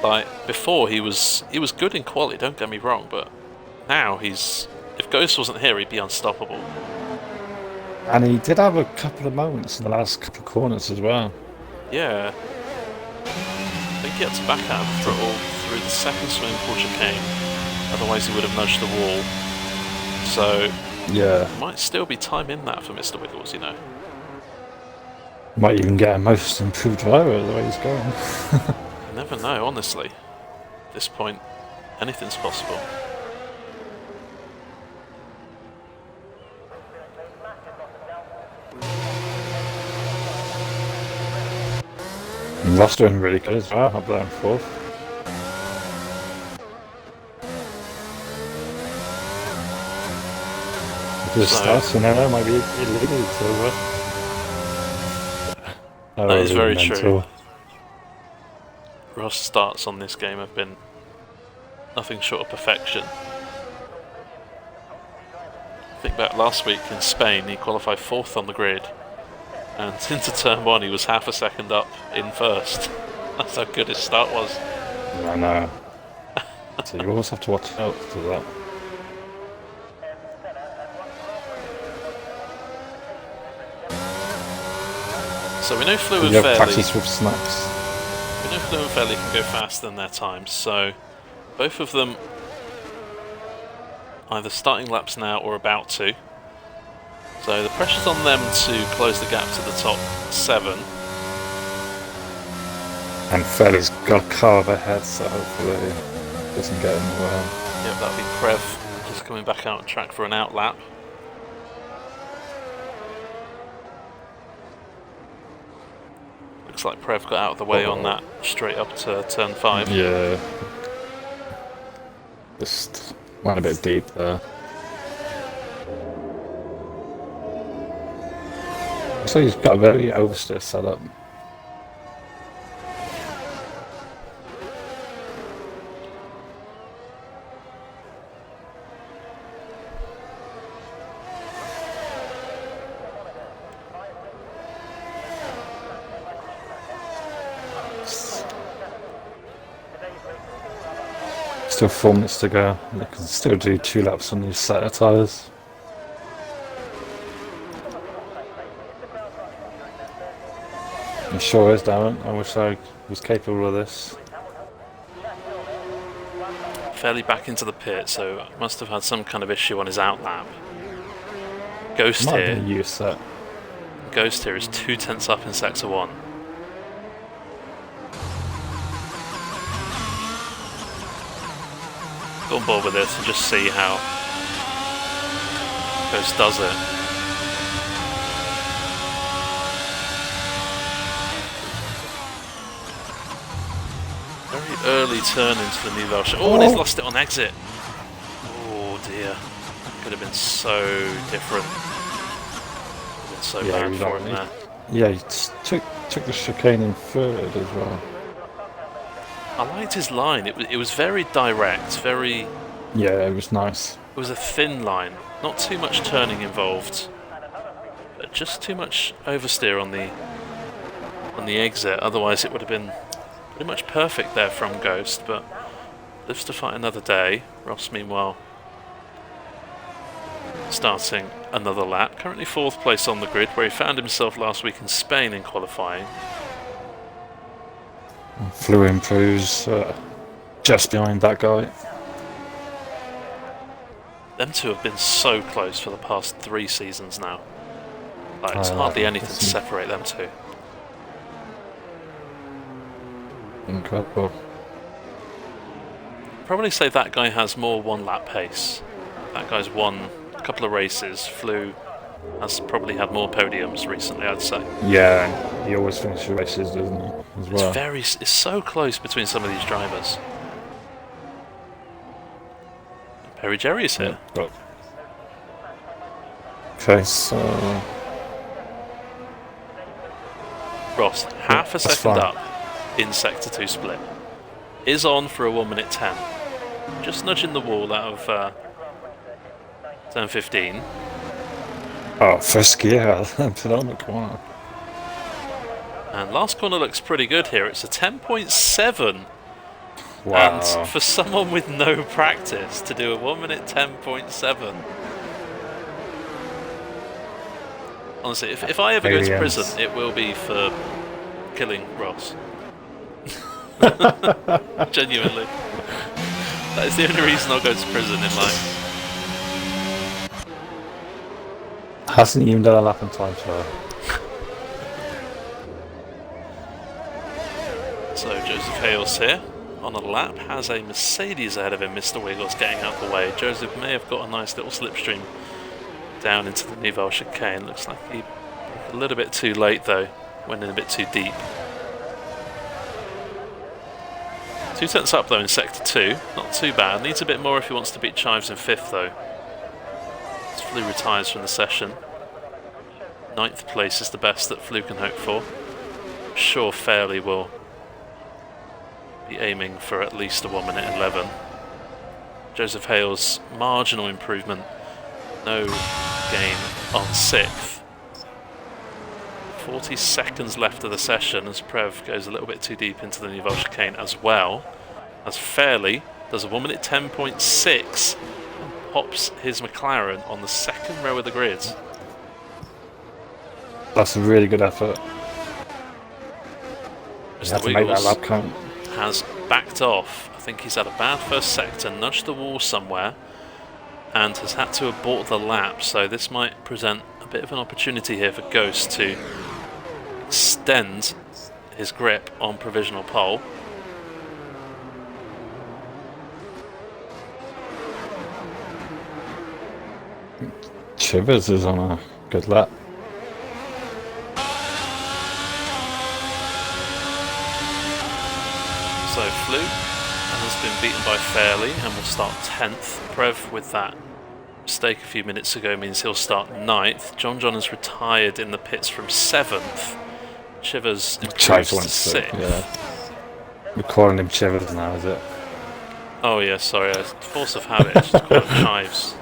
Like before, he was good in quali. Don't get me wrong, but now he's. If Ghost wasn't here, he'd be unstoppable. And he did have a couple of moments in the last couple of corners as well. Yeah. I think he had to back out of the throttle through the second swimming pool chicane. Otherwise, he would have nudged the wall. So yeah, might still be time in that for Mr. Wiggles, you know. Might even get a most improved driver the way he's going. You never know, honestly. At this point, anything's possible. And Ross doing really good as well, up there in fourth. Just starting now, might be illegal to that is very true. Ross' starts on this game have been nothing short of perfection. Think back last week in Spain, he qualified 4th on the grid, and into turn 1 he was half a second up in first. That's how good his start was. I know. So you always have to watch out for that. So we know Flew and You have Fairley. practice with snaps. We know Flew and Fairley can go faster than their times, so both of them either starting laps now or about to. So the pressure's on them to close the gap to the top 7. And Fairley's got a carve ahead, so hopefully it doesn't get in the way. Yep, that'll be Prev just coming back out on track for an out lap. Looks like Prev got out of the way on that straight up to turn 5. Yeah. Just went a bit deep there. So he's got a very oversteer setup. Still 4 minutes to go. They can still do 2 laps on these set of tyres. He sure is, damn it. I wish I was capable of this. Fairly back into the pit, so must have had some kind of issue on his out lap. Ghost Might here. be a use set. Ghost here is 2 tenths up in sector 1. Go on board with this and just see how Ghost does it. Very early turn into the Nouvelle Show. Oh, and he's lost it on exit. Oh dear. Could have been so different. Could have been so bad for him there. Yeah, he took the chicane in third as well. I liked his line. It was very direct, very. Yeah, it was nice. It was a thin line, not too much turning involved, but just too much oversteer on the exit. Otherwise, it would have been pretty much perfect there from Ghost. But lives to fight another day. Ross, meanwhile, starting another lap. Currently 4th place on the grid, where he found himself last week in Spain in qualifying. Flew improves just behind that guy. Them two have been so close for the past 3 seasons now. Like, it's hardly anything to separate them two. Incredible. Probably say that guy has more one-lap pace. That guy's won a couple of races. Flew has probably had more podiums recently, I'd say. Yeah, and he always finishes races, doesn't he? As well. It's so close between some of these drivers. Perry Jerry's here. Yeah. Okay, so Ross, half a second fine. up in Sector 2 split. Is on for a 1:10. Just nudging the wall out of turn 15. Oh, first gear, put on the corner. And last corner looks pretty good here. It's a 10.7. Wow. And for someone with no practice to do a 1:10.7. Honestly, if I ever go to prison, it will be for killing Ross. Genuinely. That is the only reason I'll go to prison in life. Hasn't even done a lap in time, so. So Joseph Hales here on a lap has a Mercedes ahead of him. Mr. Wiggles getting out of the way. Joseph may have got a nice little slipstream down into the Nivelle chicane. Looks like he a little bit too late though. Went in a bit too deep. 2 tenths up though in Sector 2. Not too bad. Needs a bit more if he wants to beat Chives in 5th though. Flew retires from the session. 9th place is the best that Flew can hope for. I'm sure Fairley will be aiming for at least a 1:11. Joseph Hales, marginal improvement. No gain on 6th. 40 seconds left of the session as Prev goes a little bit too deep into the Nivelle chicane as well. As Fairley does a 1:10.6 and pops his McLaren on the second row of the grid. That's a really good effort. You Mr. have to make that Wiggles lap count. has backed off. I think he's had a bad first sector, nudged the wall somewhere, and has had to abort the lap. So this might present a bit of an opportunity here for Ghost to extend his grip on provisional pole. Chivers is on a good lap. So Flew has been beaten by Fairley and will start 10th. Prev with that mistake a few minutes ago means he'll start 9th. John has retired in the pits from 7th. Chivers improves to 6th. Yeah. We're calling him Chivers now, is it? Oh yeah, sorry, force of habit, just call him Chives.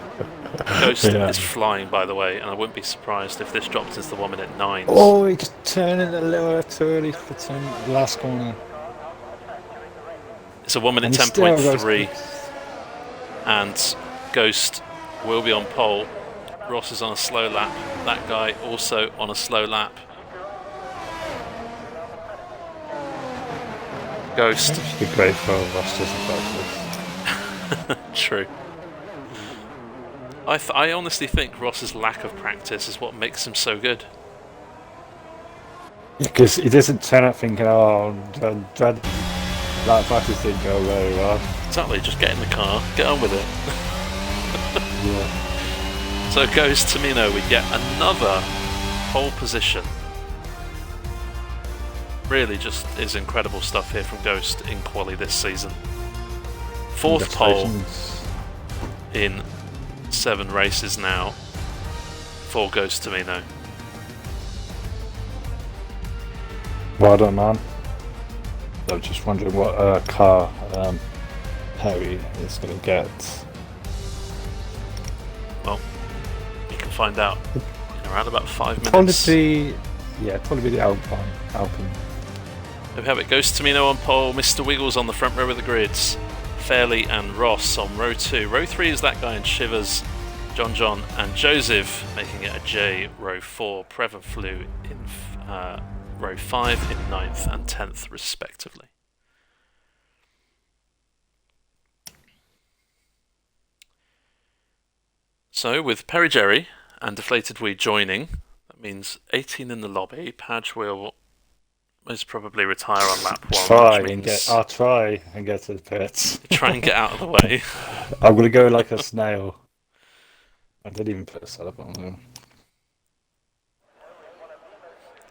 Ghost is flying, by the way, and I wouldn't be surprised if this dropped into the 1:09. Oh, he just turned in a little bit too early for the last corner. It's a 1:10.3, and Ghost will be on pole. Ross is on a slow lap. That guy also on a slow lap. Ghost. It's be great for Ross doesn't practice. True. I honestly think Ross's lack of practice is what makes him so good. Because he doesn't turn up thinking, oh, dread. That practice didn't go very well. Exactly, just get in the car, get on with it. Yeah. So Ghost Tomino, we get another pole position. Really just is incredible stuff here from Ghost in quali this season. 4th pole in 7 races now for Ghost Tomino. Well done, man. I was just wondering what car Perry is going to get. Well, you can find out in around about 5 minutes. Probably the Alpine. There we have it. Ghost Tomino on pole. Mr. Wiggles on the front row of the grids. Fairley and Ross on row 2. Row 3 is that guy in Shivers. John and Joseph making it a J. Row 4. Prev and Flew in row 5 in 9th and 10th respectively. So with Perry Jerry and Deflated Weed joining, that means 18 in the lobby. Padge will most probably retire on lap 1, I'll try and get to the pits. try and get out of the way. I'm gonna go like a snail. I didn't even put a setup on there.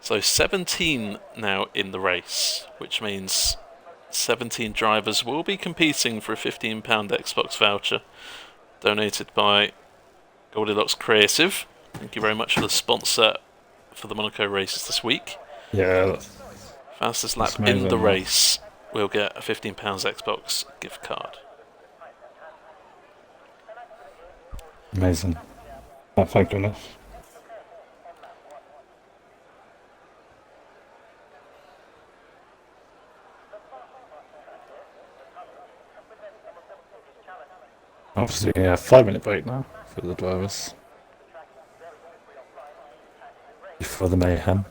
So 17 now in the race, which means 17 drivers will be competing for a £15 Xbox voucher donated by Goldilocks Creative. Thank you very much for the sponsor for the Monaco races this week. Yeah. Fastest lap in the race will get a £15 Xbox gift card. Amazing. Oh, thank goodness. Obviously, yeah, 5-minute break now for the drivers. Before the mayhem.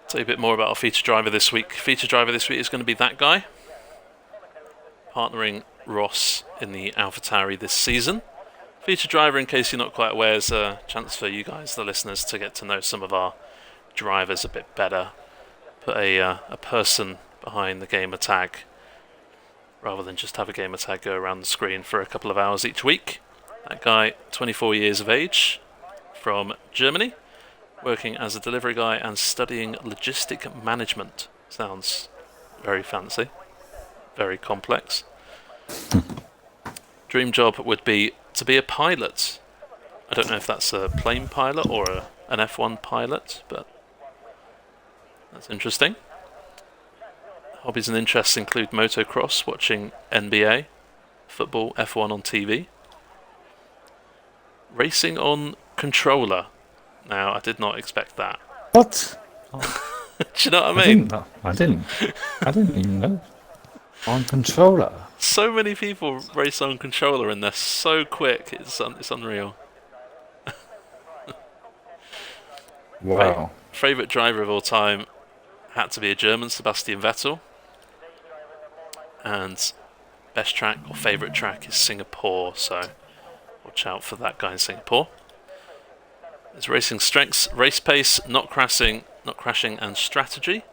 Tell you a bit more about our feature driver this week. Feature driver this week is going to be that guy, partnering Ross in the AlphaTauri this season. Feature driver, in case you're not quite aware, is a chance for you guys, the listeners, to get to know some of our drivers a bit better. Put a person behind the gamer tag, rather than just have a gamer tag go around the screen for a couple of hours each week. That guy, 24 years of age, from Germany, working as a delivery guy and studying logistic management. Sounds very fancy, very complex. Dream job would be to be a pilot. I don't know if that's a plane pilot or an F1 pilot, but that's interesting. Hobbies and interests include motocross, watching NBA, football, F1 on TV, racing on controller. Now, I did not expect that. What? Do you know what I mean? I didn't even know. On controller. So many people race on controller and they're so quick. It's unreal. Wow. Favorite driver of all time had to be a German, Sebastian Vettel. And best track or favorite track is Singapore, so watch out for that guy in Singapore. His racing strengths: race pace, not crashing, and strategy.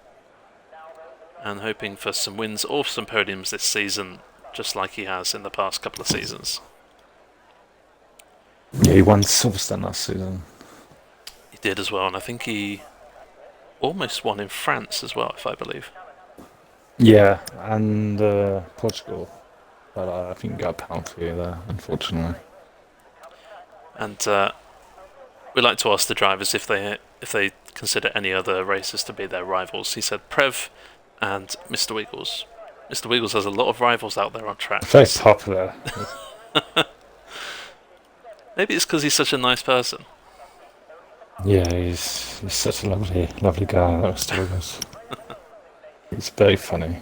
And hoping for some wins or some podiums this season, just like he has in the past couple of seasons. Yeah, he won Silverstone last season. He did as well, and I think he almost won in France as well, if I believe. Yeah, and Portugal. But I think he got a penalty there, unfortunately. And we like to ask the drivers if they consider any other racers to be their rivals. He said Prev and Mr. Wiggles. Mr. Wiggles has a lot of rivals out there on track. Very popular. Maybe it's because he's such a nice person. Yeah, he's such a lovely guy, that Mr. Wiggles. He's very funny.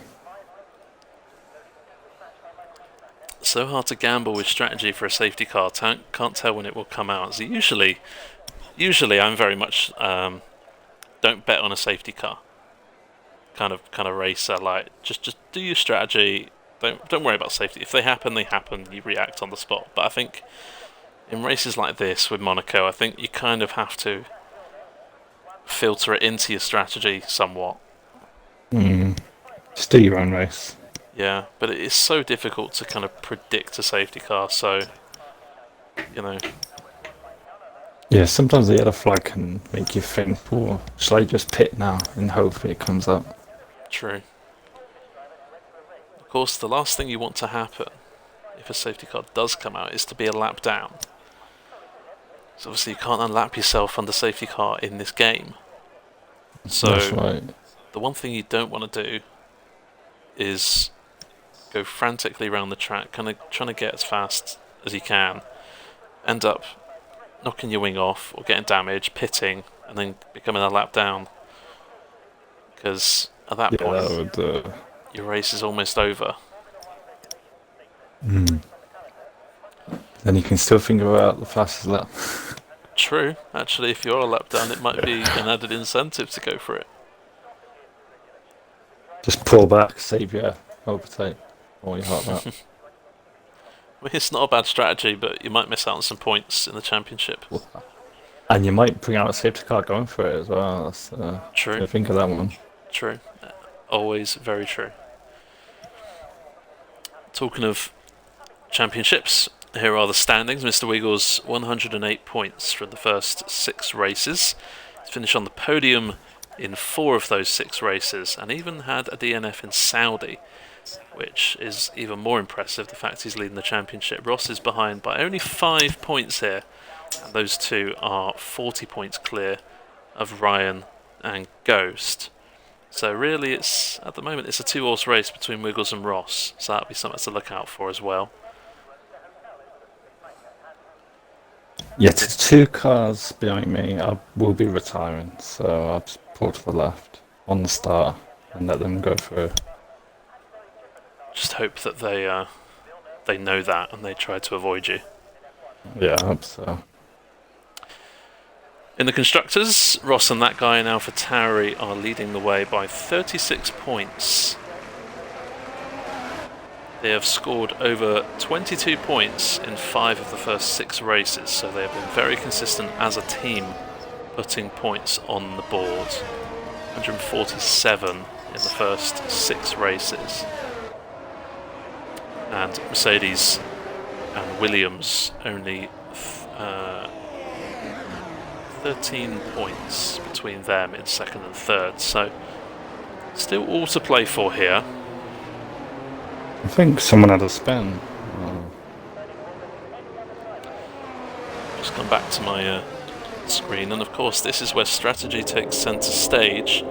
So hard to gamble with strategy for a safety car. Can't tell when it will come out. So usually I'm very much don't bet on a safety car kind of racer. Like just do your strategy. Don't worry about safety. If they happen, they happen. You react on the spot. But I think in races like this with Monaco, I think you kind of have to filter it into your strategy somewhat. Just do your own race. Yeah, but it is so difficult to kind of predict a safety car, so, you know. Yeah, sometimes the yellow flag can make you think, oh, shall I just pit now and hope it comes up? True. Of course, the last thing you want to happen, if a safety car does come out, is to be a lap down. So obviously you can't unlap yourself under safety car in this game. So that's right. The one thing you don't want to do is go frantically around the track, kind of trying to get as fast as you can, end up knocking your wing off or getting damaged, pitting, and then becoming a lap down. Because at that point, your race is almost over. Then you can still think about the fastest lap. True. Actually, if you're a lap down, it might be an added incentive to go for it. Just pull back, save your overtake, or your heart lap. Well, it's not a bad strategy, but you might miss out on some points in the championship. And you might bring out a safety car going for it as well. That's, True. think of that one. True. Always very true. Talking of championships, here are the standings. Mr. Wiggles, 108 points from the first 6 races. He's finished on the podium in 4 of those 6 races, and even had a DNF in Saudi, which is even more impressive, the fact he's leading the championship. Ross is behind by only 5 points here, and those two are 40 points clear of Ryan and Ghost. So really, at the moment, it's a 2-horse race between Wiggles and Ross, so that'll be something to look out for as well. Yeah, there's 2 cars behind me. I will be retiring, so I'll just pull to the left on the start and let them go through. Just hope that they know that and they try to avoid you. Yeah, I hope so. In the constructors, Ross and that guy in AlphaTauri are leading the way by 36 points. They have scored over 22 points in 5 of the first 6 races, so they have been very consistent as a team, putting points on the board. 147 in the first 6 races. And Mercedes and Williams only 13 points between them in 2nd and 3rd, so still all to play for here. I think someone had a spin. Just come back to my screen, and of course this is where strategy takes centre stage,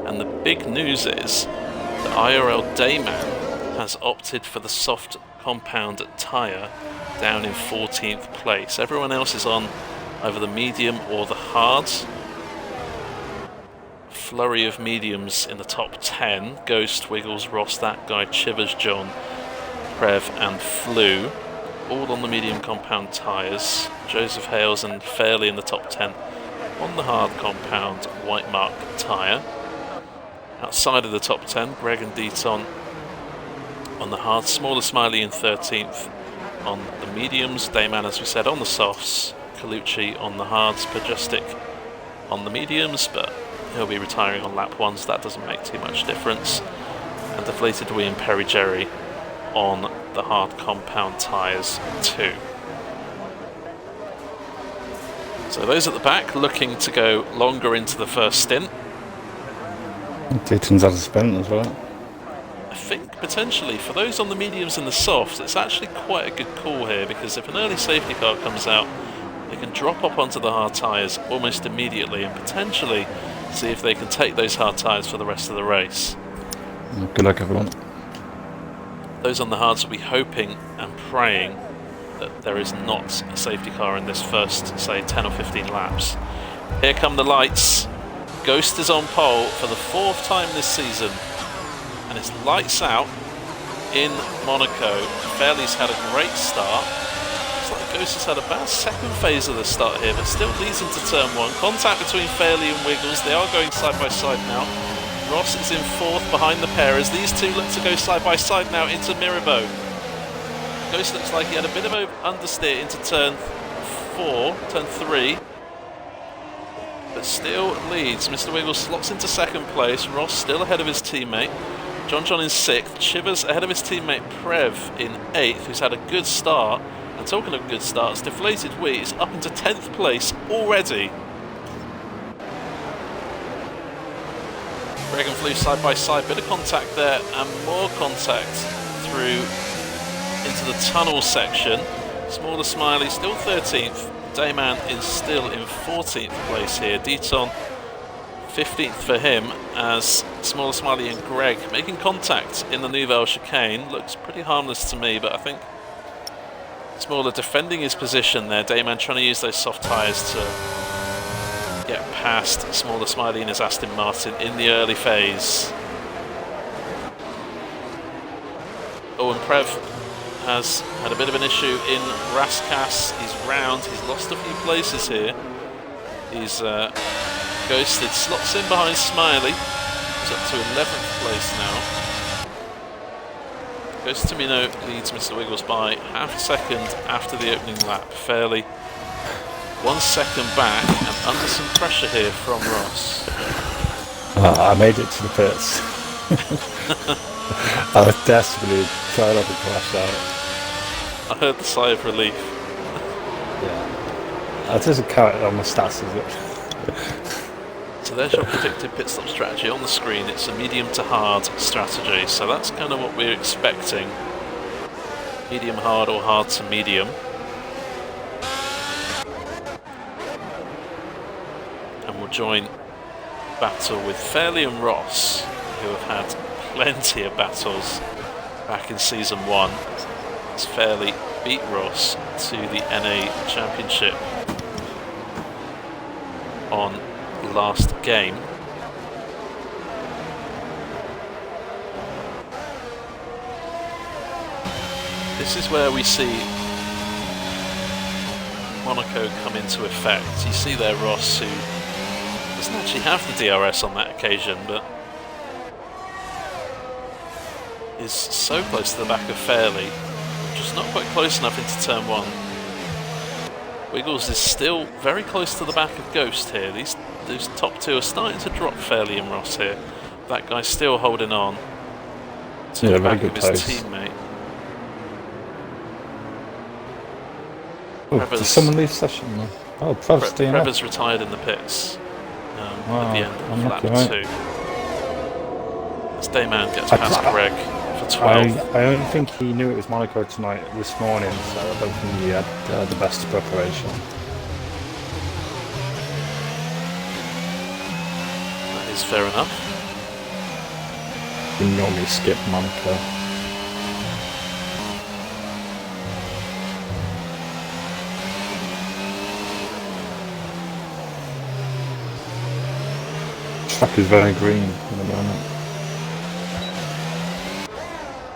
and the big news is that IRL Dayman has opted for the soft compound tyre down in 14th place. Everyone else is on either the medium or the hard. Flurry of mediums in the top 10. Ghost, Wiggles, Ross, that guy, Chivers, John, Prev and Flew, all on the medium compound tyres. Joseph Hales and Fairley in the top 10 on the hard compound white mark tyre. Outside of the top 10, Greg and Deaton on the hard. Smaller Smiley in 13th on the mediums. Dayman, as we said, on the softs. Colucci on the hards. Pajustick on the mediums, but he'll be retiring on lap 1, so that doesn't make too much difference. And Deflated Wee and Perry Jerry on the hard compound tyres too. So those at the back looking to go longer into the first stint. Dayton's had a spin as well. I think potentially for those on the mediums and the softs, it's actually quite a good call here, because if an early safety car comes out, they can drop up onto the hard tyres almost immediately and potentially see if they can take those hard tyres for the rest of the race. Good luck, everyone. Those on the hards will be hoping and praying that there is not a safety car in this first, say, 10 or 15 laps. Here come the lights. Ghost is on pole for the 4th time this season, and it's lights out in Monaco. Fairley's had a great start. Looks like Ghost has had a bad second phase of the start here, but still leads into turn 1. Contact between Fairley and Wiggles. They are going side by side now. Ross is in 4th behind the pair as these two look to go side by side now into Mirabeau. Ghost looks like he had a bit of an understeer into turn 3, but still leads. Mr. Wiggles slots into 2nd place. Ross still ahead of his teammate. John in 6th. Chivers ahead of his teammate Prev in 8th, who's had a good start. And talking of good starts, Deflated Wee is up into 10th place already. Greg and Flew side by side, bit of contact there and more contact through into the tunnel section. Smaller Smiley still 13th. Dayman is still in 14th place here. Deaton 15th for him, as Smaller Smiley and Greg making contact in the Nouvelle chicane. Looks pretty harmless to me, but I think Smaller defending his position there. Dayman trying to use those soft tyres to get past Smaller Smiley and his Aston Martin in the early phase. Oh, and Prev has had a bit of an issue in Rascasse. He's round, he's lost a few places here. He's ghosted, slots in behind Smiley. He's up to 11th place now. Ghost Tomino leads Mr. Wiggles by half a second after the opening lap. Fairley 1 second back and under some pressure here from Ross. I made it to the pits. I was desperately trying not to crash out. I heard the sigh of relief. Yeah. That doesn't count on my stats, is it? So there's your predicted pit stop strategy on the screen. It's a medium to hard strategy, so that's kind of what we're expecting. Medium hard or hard to medium. And we'll join battle with Fairley and Ross, who have had plenty of battles back in Season 1. As Fairley beat Ross to the NA Championship on last game. This is where we see Monaco come into effect. You see there Ross, who doesn't actually have the DRS on that occasion, but is so close to the back of Fairley, just not quite close enough into turn 1. Wiggles is still very close to the back of Ghost here. These top two are starting to drop Fairley and Ross here. That guy's still holding on to the back of his teammate. Oh, did someone leave session? Oh, Trevor's retired in the pits at the end of lap 2. As Dayman gets past Greg for 12. I don't think he knew it was Monaco tonight this morning, so I don't think he had the best preparation. That is fair enough. We normally skip Monaco. Track is very green at the moment.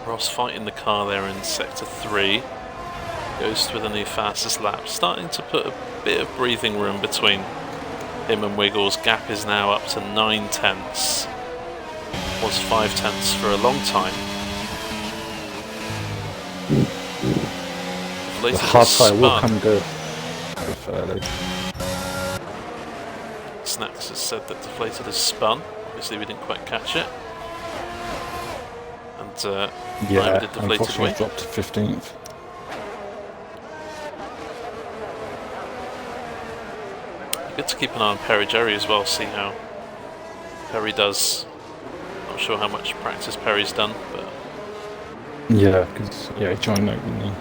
Ross fighting the car there in sector 3. Ghost with a new fastest lap, starting to put a bit of breathing room between him and Wiggles. Gap is now up to 9 tenths. Was 5 tenths for a long time. The hard tire will come good. Fairly. Snacks has said that deflated has spun. Obviously we didn't quite catch it. And yeah, did deflated unfortunately dropped to 15th. Good to keep an eye on Perry Jerry as well, see how Perry does. Not sure how much practice Perry's done, but yeah, because he joined late, didn't he?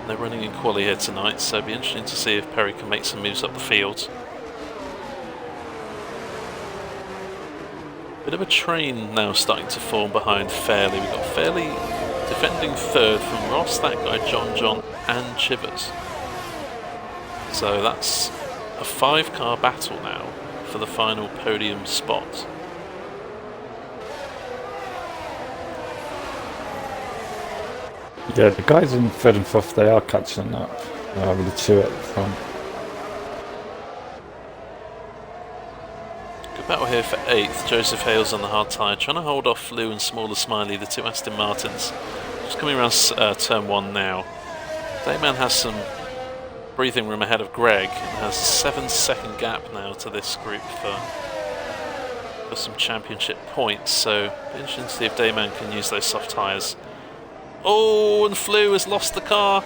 They're running in quali here tonight, so it'll be interesting to see if Perry can make some moves up the field. Bit of a train now starting to form behind Fairley. We've got Fairley defending 3rd from Ross, that guy John and Chivers. So that's a 5-car battle now for the final podium spot. Yeah, the guys in 3rd and 4th, they are catching up with the 2 at the front. Good battle here for 8th. Joseph Hales on the hard tyre, trying to hold off Lou and Smaller Smiley, the 2 Aston Martins. Just coming around turn 1 now. Dayman has some breathing room ahead of Greg and has a 7-second gap now to this group for some championship points. So it'll be interesting to see if Dayman can use those soft tyres. Oh, and Flew has lost the car.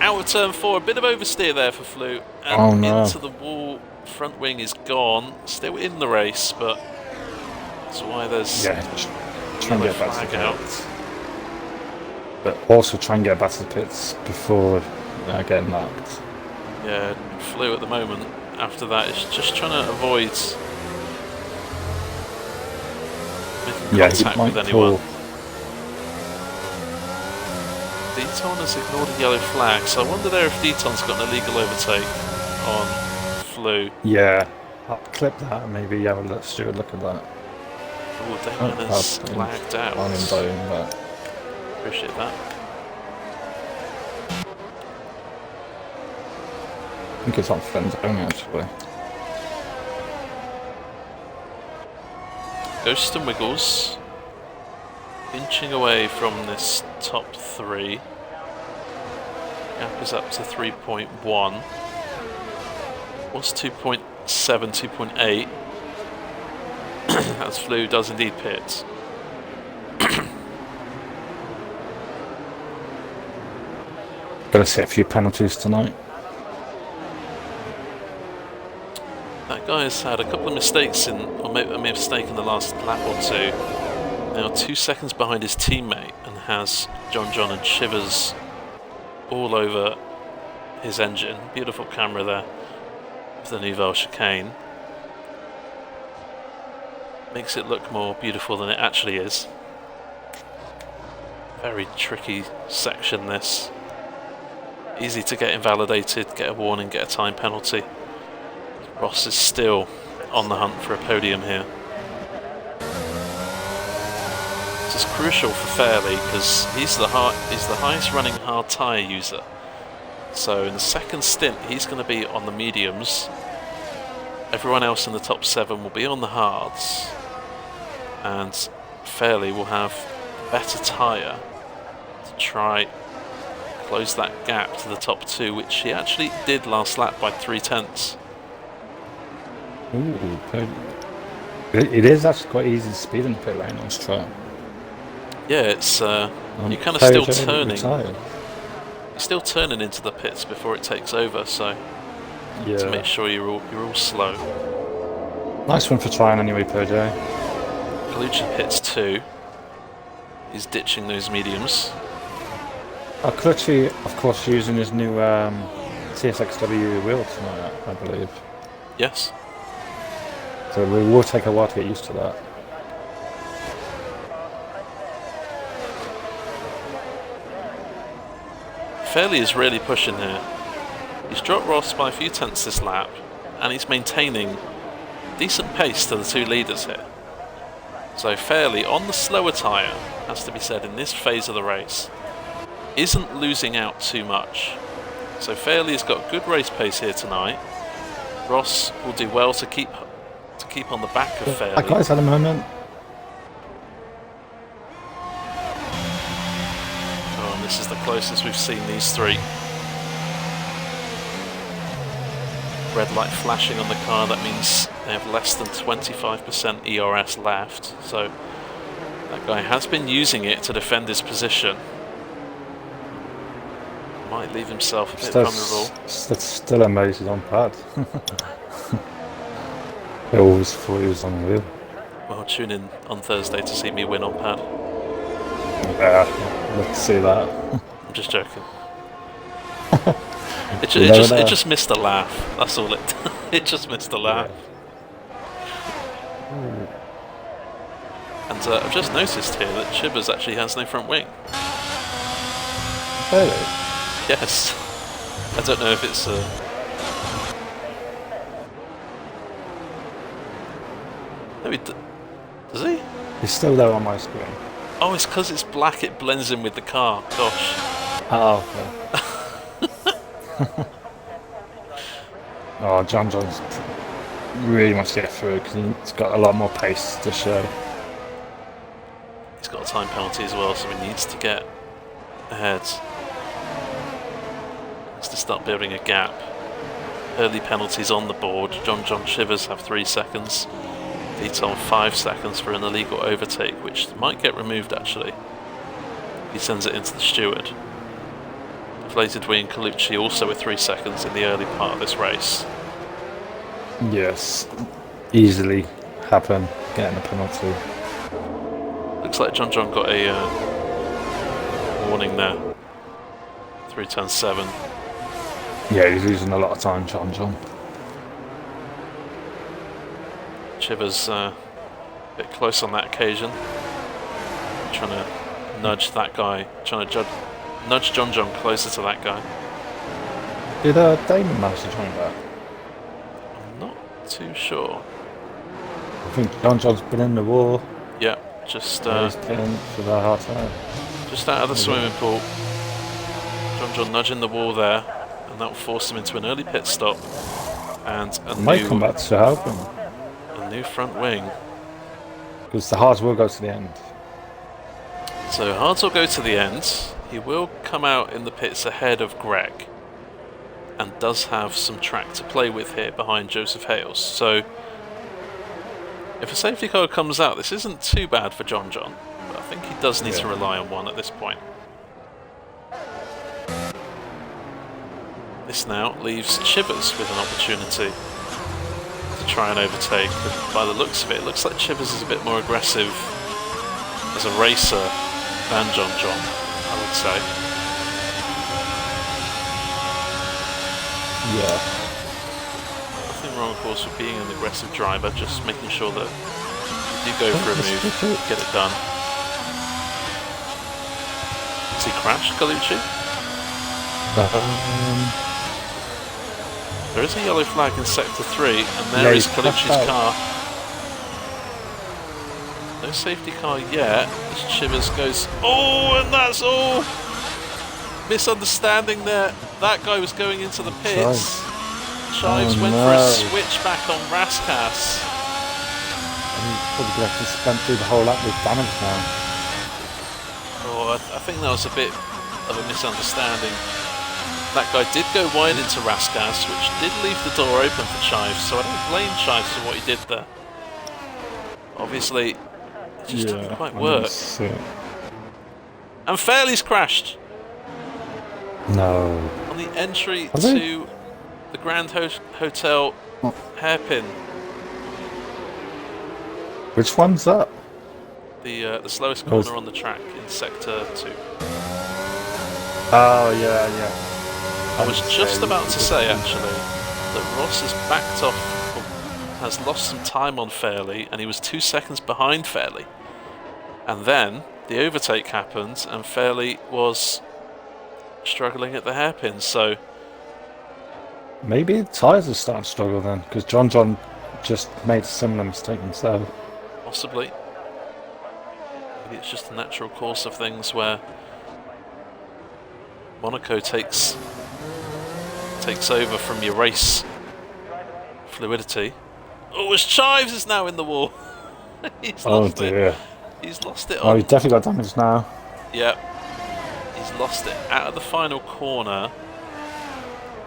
Out of turn 4, a bit of oversteer there for Flew. And into the wall. Front wing is gone, still in the race, but that's why there's try and get back to the pits. But also try and get back to the pits before getting marked. Yeah, Flew at the moment. After that, is just trying to avoid making contact with anyone. Deton has ignored a yellow flag, so I wonder there if Deton's got an illegal overtake on Flew. Yeah, I'll clip that maybe. Yeah, let's do a look at that. Oh, Damon has lagged out. Appreciate that. I think it's on friends only actually. Ghost and Wiggles inching away from this top 3. Gap is up to 3.1. was 2.7, 2.8. As Flew does indeed pit. Got to see a few penalties tonight. That guy has had a couple of mistakes or maybe a mistake in the last lap or two. Now 2 seconds behind his teammate and has John and Shivers all over his engine. Beautiful camera there of the Nouvelle chicane. Makes it look more beautiful than it actually is. Very tricky section this. Easy to get invalidated, get a warning, get a time penalty. Ross is still on the hunt for a podium here. This is crucial for Fairley because he's the highest running hard tyre user. So in the second stint he's going to be on the mediums. Everyone else in the top 7 will be on the hards. And Fairley will have better tyre to try close that gap to the top 2, which he actually did last lap by 0.3. Ooh, it is actually quite easy to speed in the pit lane. Let's try. Yeah, it's you're kind of still turning. You're still turning into the pits before it takes over, so yeah. To make sure you're all slow. Nice one for trying anyway, Peugeot. Colucci pits 2. He's ditching those mediums. Colucci, of course, using his new TSXW wheel tonight, I believe. Yes. So it will take a while to get used to that. Fairley is really pushing here. He's dropped Ross by a few tenths this lap, and he's maintaining decent pace to the 2 leaders here. So Fairley, on the slower tyre, has to be said, in this phase of the race, isn't losing out too much. So Fairley has got good race pace here tonight. Ross will do well to keep on the back of Fairley. That guy's had a moment. Oh, and this is the closest we've seen these 3. Red light flashing on the car, that means they have less than 25% ERS left. So that guy has been using it to defend his position. Might leave himself a bit vulnerable. That's still amazing on pad. I always thought he was on the wheel. Well, tune in on Thursday to see me win on pad. Yeah, let's see that. I'm just joking. It just missed a laugh. That's all it. It just missed a laugh. Yeah. And I've just noticed here that Shivers actually has no front wing. Really? Yes. I don't know if it's maybe does he? He's still there on my screen. Oh, it's because it's black. It blends in with the car. Gosh. Oh, okay. Oh, John's really wants to get through because he's got a lot more pace to show. He's got a time penalty as well, so he needs to get ahead. Needs to start building a gap. Early penalties on the board. John Shivers have 3 seconds. Viton 5 seconds for an illegal overtake, which might get removed actually. He sends it into the steward. Deflated wing Colucci also with 3 seconds in the early part of this race. Yes, easily happen, getting a penalty. Looks like John got a warning there. 3 turn 7. Yeah, he's losing a lot of time, John. Shivers a bit close on that occasion. Trying to nudge that guy, trying to nudge John closer to that guy. Did Damon manage to join that? I'm not too sure. I think John's been in the war. Yeah, just he's been for the hard time. Just out of the swimming pool. John nudging the wall there, and that will force him into an early pit stop. And might come back to help him. A new front wing. Because the hards will go to the end. So hards will go to the end. He will come out in the pits ahead of Greg. and does have some track to play with here behind Joseph Hales. So if a safety car comes out, this isn't too bad for John, but I think he does need to rely on one at this point. This now leaves Chivers with an opportunity to try and overtake, but by the looks of it, it looks like Chivers is a bit more aggressive as a racer than John, I would say. Yeah. Nothing wrong, of course, with being an aggressive driver, just making sure that you do go for a move, get it done. Has he crashed, Gallucci? There is a yellow flag in Sector 3, and there is Gallucci's car. No safety car yet, as Chivers goes, oh, and that's all! Misunderstanding there. That guy was going into the pits. Chives went for a switchback on Raskas. And he's probably going to have to spend through the whole lap with damage now. Oh, I think that was a bit of a misunderstanding. That guy did go wide into Raskas, which did leave the door open for Chives, so I don't blame Chives for what he did there. Obviously, it just didn't quite work. And Fairley's crashed. No. On the entry to the Grand Hotel hairpin. Which one's that? The slowest corner on the track in Sector 2. Oh, yeah. I was just about to say, actually, that Ross has backed off, or has lost some time on Fairley, and he was 2 seconds behind Fairley. And then the overtake happened, and Fairley was struggling at the hairpin, so maybe the tyres are starting to struggle then, because John just made a similar mistake himself. Possibly. Maybe it's just the natural course of things where Monaco takes over from your race fluidity. Oh, as Chives is now in the wall. He's lost it. He's lost it. Oh, he's definitely got damage now. Yep. He's lost it out of the final corner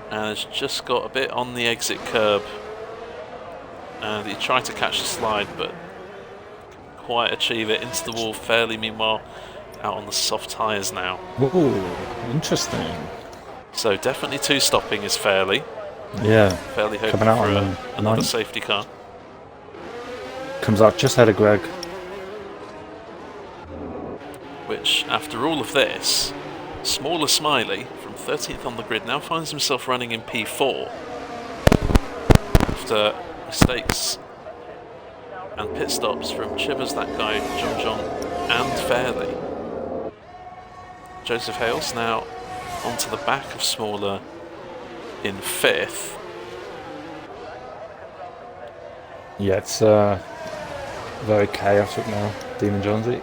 and has just got a bit on the exit curb, and he tried to catch the slide but couldn't quite achieve it. Into the wall. Fairley, meanwhile, out on the soft tyres now. Ooh, interesting. So definitely two stopping is Fairley. Yeah. Fairley hoping for another safety car. Comes out just ahead of Greg. Which, after all of this, Smaller Smiley, from 13th on the grid, now finds himself running in P4 after mistakes and pit stops from Chivers, that guy, John, and Fairley. Joseph Hales now onto the back of Smaller in 5th. Yeah, it's very chaotic now, Demon Jonesy.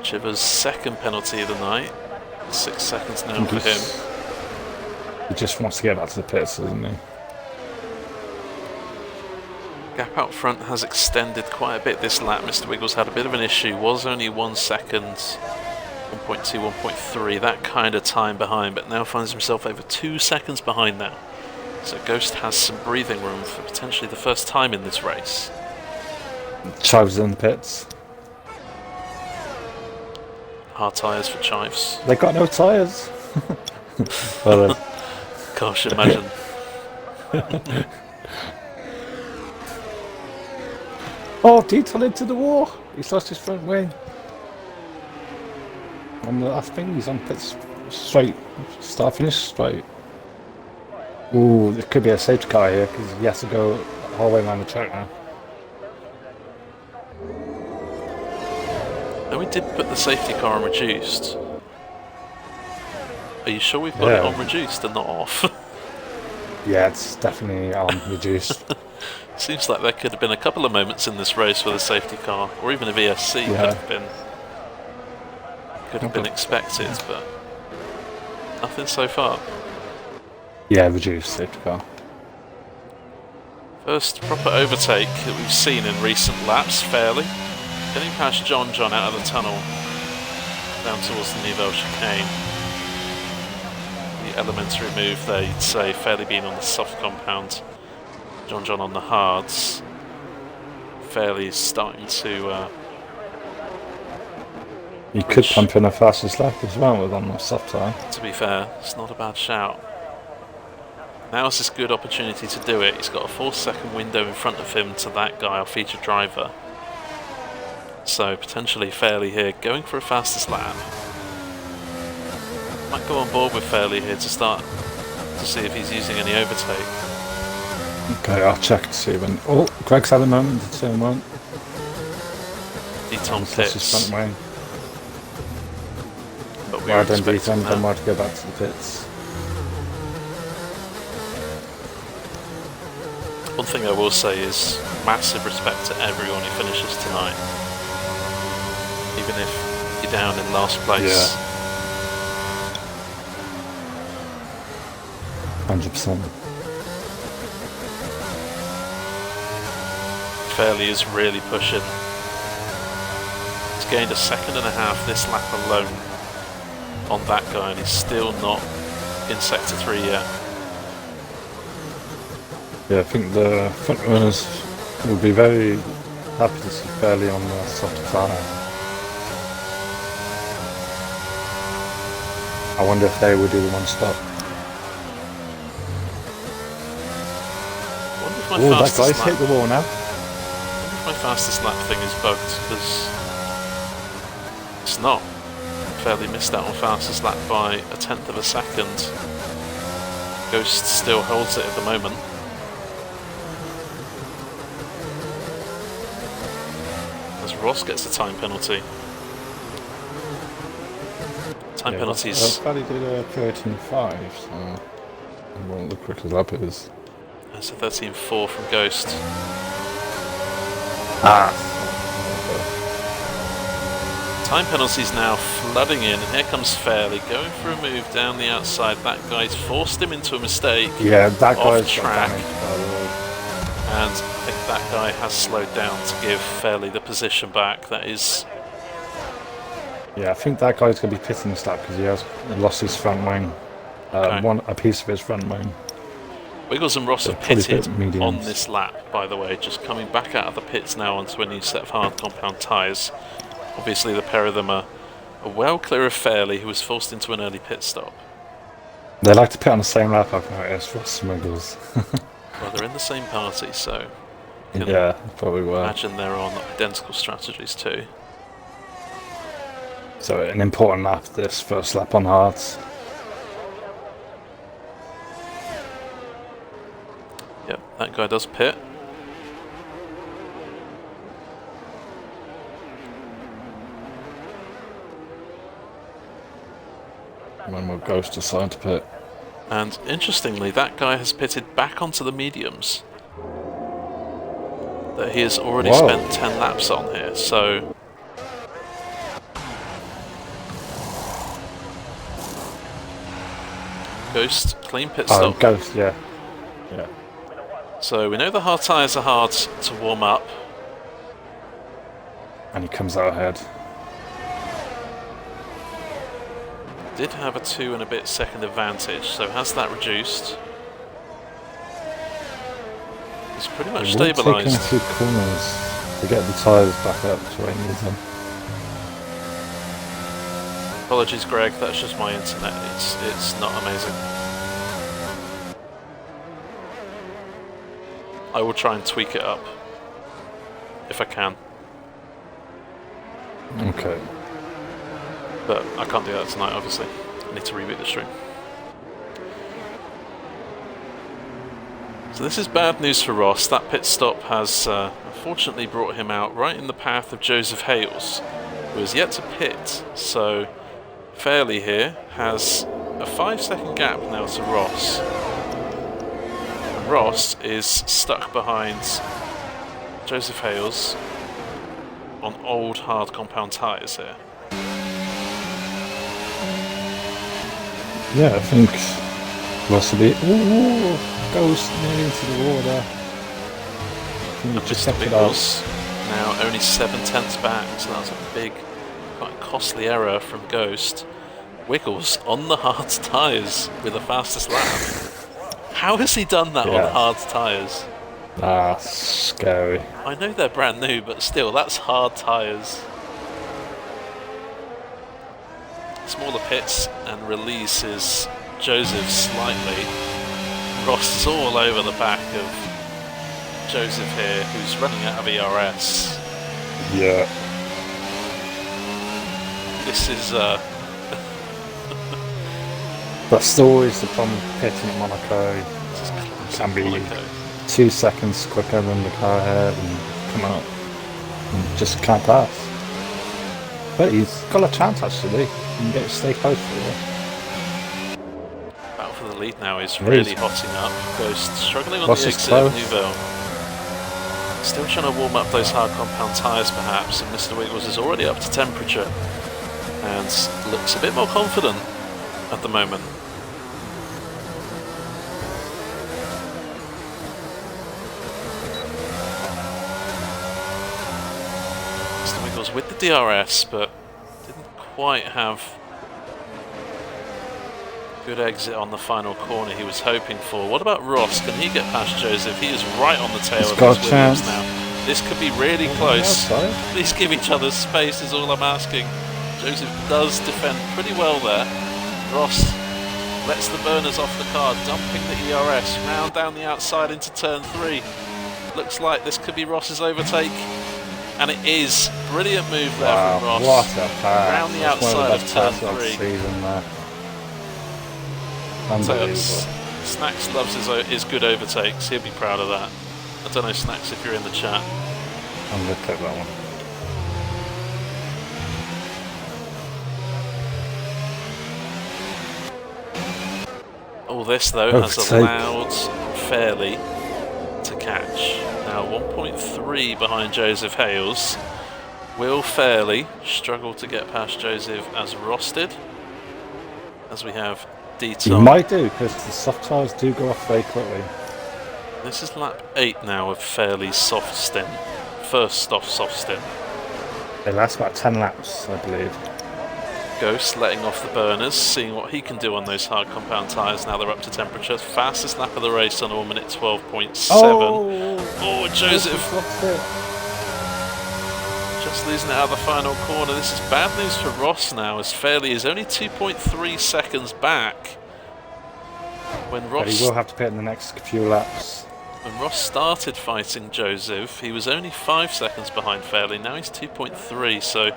Chivers' second penalty of the night. 6 seconds now for him. He just wants to get back to the pits, doesn't he? Gap out front has extended quite a bit this lap. Mr. Wiggles had a bit of an issue. Was only 1 second, 1.2, 1.3, that kind of time behind, but now finds himself over 2 seconds behind now. So Ghost has some breathing room for potentially the first time in this race. Chives in the pits. Hard tyres for Chives. They got no tyres. Well, gosh, imagine. Oh, detour into the wall. He's lost his front wing. I think he's on pits straight. Start finish straight. Ooh, there could be a safety car here because he has to go the whole way around the track now. And we did put the safety car on reduced. Are you sure we've got it on reduced and not off? Yeah, it's definitely on reduced. Seems like there could have been a couple of moments in this race where the safety car, or even a VSC, could have been expected, but nothing so far. Yeah, reduced safety car. First proper overtake that we've seen in recent laps, Fairley. Getting past John out of the tunnel, down towards the Nivelle chicane. The elementary move there, you'd say Fairley being on the soft compound, John on the hards. Fairley is starting to... You could pump in a fastest lap as well with on the soft tire. To be fair, it's not a bad shout. Now's this good opportunity to do it. He's got a 4-second window in front of him to that guy, our featured driver. So potentially Fairley here going for a fastest lap. Might go on board with Fairley here to start to see if he's using any overtake. Okay, I'll check to see when. Oh, Greg's had a moment to turn one. Deton pits. His front wing. But we Well were done, expecting Deton. that. Don't mind to go back to the pits. One thing I will say is massive respect to everyone who finishes tonight. Even if you're down in last place. Yeah. 100%. Fairley is really pushing. He's gained a 1.5 seconds this lap alone on that guy, and he's still not in sector 3 yet. Yeah, I think the front runners will be very happy to see Fairley on the soft tire. I wonder if they will do the one stop. Oh, that guy's hit the wall now. I wonder if my fastest lap thing is bugged, because it's not. Fairly missed out on fastest lap by 1/10 of a second. Ghost still holds it at the moment. As Ross gets a time penalty. Time penalties. Fairley did a 13.5, so I won't look quick as lap it is. That's a 13.4 from Ghost. Time penalties now flooding in, and here comes Fairley going for a move down the outside. That guy's forced him into a mistake. Yeah, that guy's off track, and I think that guy has slowed down to give Fairley the position back. That is. Yeah, I think that guy's going to be pitting this lap because he has lost his front wing. Okay. A piece of his front wing. Wiggles and Ross So have pitted mediums. on this lap, by the way, just coming back out of the pits now onto a new set of hard compound tyres. Obviously the pair of them are well clear of Fairley, who was forced into an early pit stop. They like to pit on the same lap, I've noticed, Ross and Wiggles. Well, they're in the same party, so you can Yeah, probably were. imagine they're on identical strategies too. So an important lap, this first lap on hards. Yep, that guy does pit. When will Ghost decide to pit? And interestingly, that guy has pitted back onto the mediums that he has already Whoa. spent 10 laps on here, so Ghost, clean pit Oh, stop. Ghost, yeah. Yeah. So we know the hard tyres are hard to warm up. And he comes out ahead. Did have a 2 and a bit second advantage, so has that reduced? He's pretty much It will take him stabilised. a few corners to get the tyres back up to where he needs them. Apologies, Greg, that's just my internet. It's not amazing. I will try and tweak it up if I can, Okay. but I can't do that tonight, obviously. I need to reboot the stream. So this is bad news for Ross. That pit stop has unfortunately brought him out right in the path of Joseph Hales, who has yet to pit. So Fairley here has a 5-second gap now to Ross. And Ross is stuck behind Joseph Hales on old hard compound tyres here. Yeah, I think Ross will be. Ooh, Ghost nearly into the water. I think he just stepped it out. Wiggles now only 7/10 back, so that's a big, quite costly error from Ghost. Wiggles on the hard tyres with the fastest lap. How has he done that on hard tyres? That's scary. I know they're brand new, but still, that's hard tyres. Smaller pits and releases Joseph slightly. Ross is all over the back of Joseph here, who's running out of ERS. Yeah. This is That's always the problem with pitting at Monaco. Can be Monaco. 2 seconds quicker than the car ahead and come out and just can't pass. But he's got a chance actually. He can stay close for it. Battle for the lead now is really hotting up. Ghost struggling on the exit close. of Nouvelle. Still trying to warm up those hard compound tyres perhaps, and Mr. Wiggles is already up to temperature and looks a bit more confident at the moment. Mr. Wiggles with the DRS, but didn't quite have good exit on the final corner he was hoping for. What about Ross? Can he get past Joseph? He is right on the tail of his Williams now. This could be really close. Please give each other space is all I'm asking. Joseph does defend pretty well there. Ross lets the burners off the car, dumping the ERS round down the outside into turn 3. Looks like this could be Ross's overtake, and it is. Brilliant move there from Ross. What a pass. Round the outside of turn 3. Unbelievable. Snacks loves his good overtakes. He'll be proud of that. I don't know, Snacks, if you're in the chat. I'm going to click that one. All this, though, has allowed Fairley to catch. Now 1.3 behind Joseph Hales. Will Fairley struggle to get past Joseph as Ross did? As we have Deton. He might do, because the soft tyres do go off very quickly. This is lap 8 now of Fairley's soft stint. First off soft stint. They last about 10 laps, I believe. Ghost letting off the burners, seeing what he can do on those hard compound tyres. Now they're up to temperature. Fastest lap of the race on 1 minute 12.7. Oh, Joseph just losing it out of the final corner. This is bad news for Ross now, as Fairley is only 2.3 seconds back. When Ross, but he will have to pit in the next few laps. When Ross started fighting Joseph, he was only 5 seconds behind Fairley. Now he's 2.3, so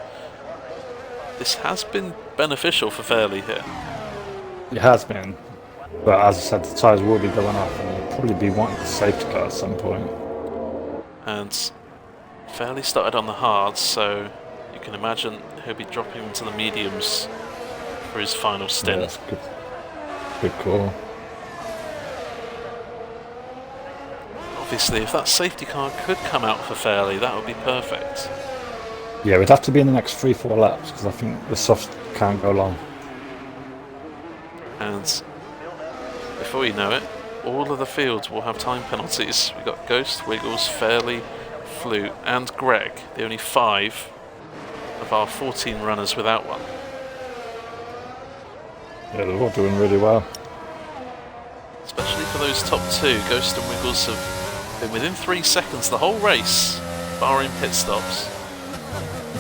this has been beneficial for Fairley here. It has been, but as I said, the tyres will be going off and he'll probably be wanting the safety car at some point. And Fairley started on the hards, so you can imagine he'll be dropping into the mediums for his final stint. Yeah, that's good. Good call. Obviously, if that safety car could come out for Fairley, that would be perfect. Yeah, we'd have to be in the next 3-4 laps because I think the soft can't go long. And before you know it, all of the fields will have time penalties. We've got Ghost, Wiggles, Fairley, Flute and Greg, the only 5 of our 14 runners without one. Yeah, they're all doing really well. Especially for those top 2, Ghost and Wiggles have been within 3 seconds the whole race, barring pit stops.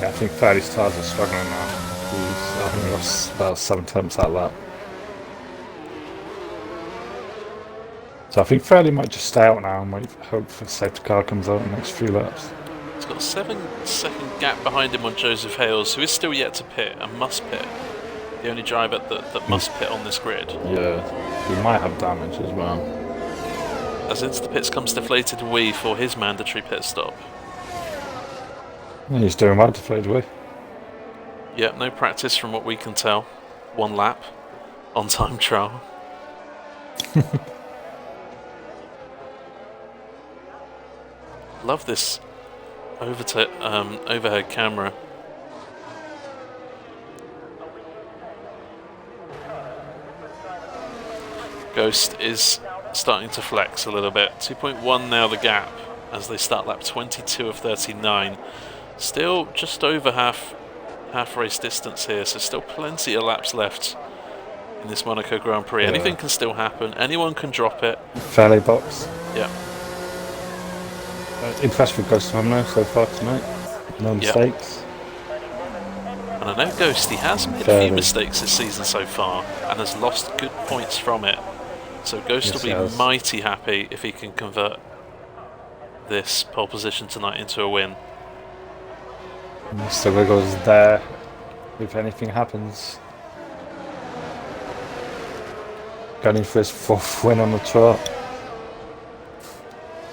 Yeah, I think Fairley's tyres are struggling now. I think he lost about 7 attempts that lap. So I think Fairley might just stay out now and hope the safety car comes out in the next few laps. He's got a 7-second gap behind him on Joseph Hales, who is still yet to pit and must pit. The only driver that must pit on this grid. Yeah, he might have damage as well. As into the pits comes Deflated Wee for his mandatory pit stop. Yeah, he's doing well, Deflated Wee. Yeah, no practice from what we can tell. 1 lap on time trial. Love this overhead camera. Ghost is starting to flex a little bit. 2.1 now the gap as they start lap 22 of 39. Still just over half half race distance here, so still plenty of laps left in this Monaco Grand Prix. Yeah. Anything can still happen. Anyone can drop it. Fairley box. Yeah. Impressed with Ghost Tomino so far tonight. No mistakes. And I know Ghost, he has made a few mistakes this season so far and has lost good points from it. So Ghost will be mighty happy if he can convert this pole position tonight into a win. Mr. Wiggles there if anything happens. Going for his 4th win on the trot.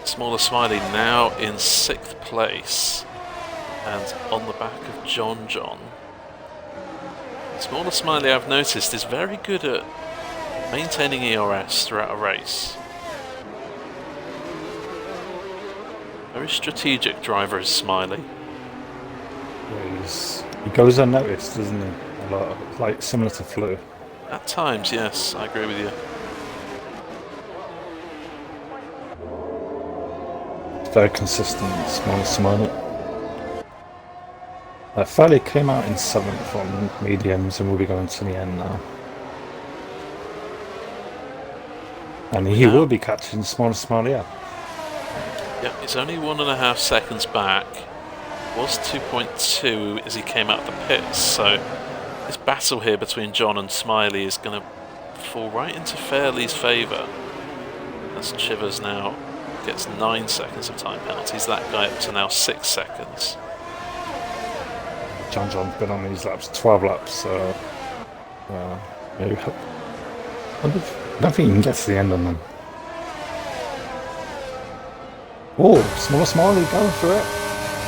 Smaller Smiley now in 6th place and on the back of John. Smaller Smiley, I've noticed, is very good at maintaining ERS throughout a race. Very strategic driver is Smiley. Yeah, he goes unnoticed, doesn't he? A lot, like similar to Flu. At times, yes, I agree with you. Very consistent, Smiley. Fairley came out in 7th on mediums and will be going to the end now. And he will be catching Smiley up. Yep, he's only 1.5 seconds back. Was 2.2 as he came out of the pits, so this battle here between John and Smiley is going to fall right into Fairley's favour. As Chivers now gets 9 seconds of time penalties, that guy up to now 6 seconds. John's been on these laps, 12 laps, so maybe. I don't think you can get to the end on them. Oh, Smiley going for it.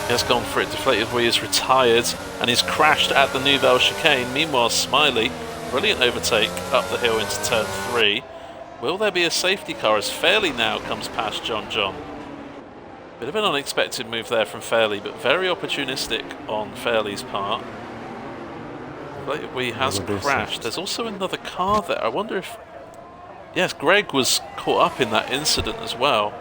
He has gone for it, deflated where he's retired, and he's crashed at the Nouvelle chicane. Meanwhile, Smiley, brilliant overtake up the hill into turn 3. Will there be a safety car as Fairley now comes past John? Bit of an unexpected move there from Fairley, but very opportunistic on Fairley's part. He has crashed. There's also another car there. I wonder if... Yes, Greg was caught up in that incident as well.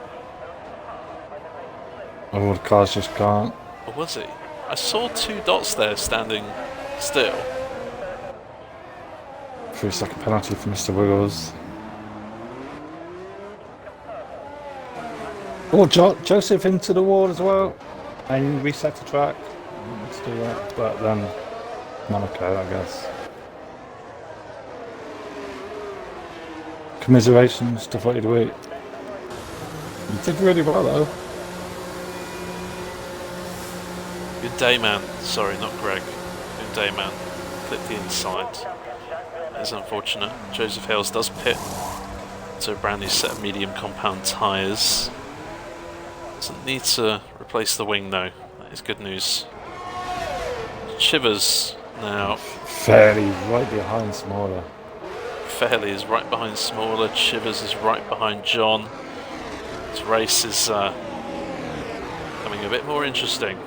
Oh, the car's just gone. Or was he? I saw 2 dots there standing still. 3-second penalty for Mr. Wiggles. Oh, Joseph into the wall as well. And reset the track. Let's do that. But then Monaco, I guess. Commiserations to 40 weight. You did really well though. Good day, man. Sorry, not Greg. Good day, man. Clipped the inside. That is unfortunate. Joseph Hales does pit to a brand new set of medium compound tyres. Doesn't need to replace the wing though. That is good news. Chivers now. Fairley right behind Smaller. Fairley is right behind Smaller. Chivers is right behind John. This race is becoming a bit more interesting.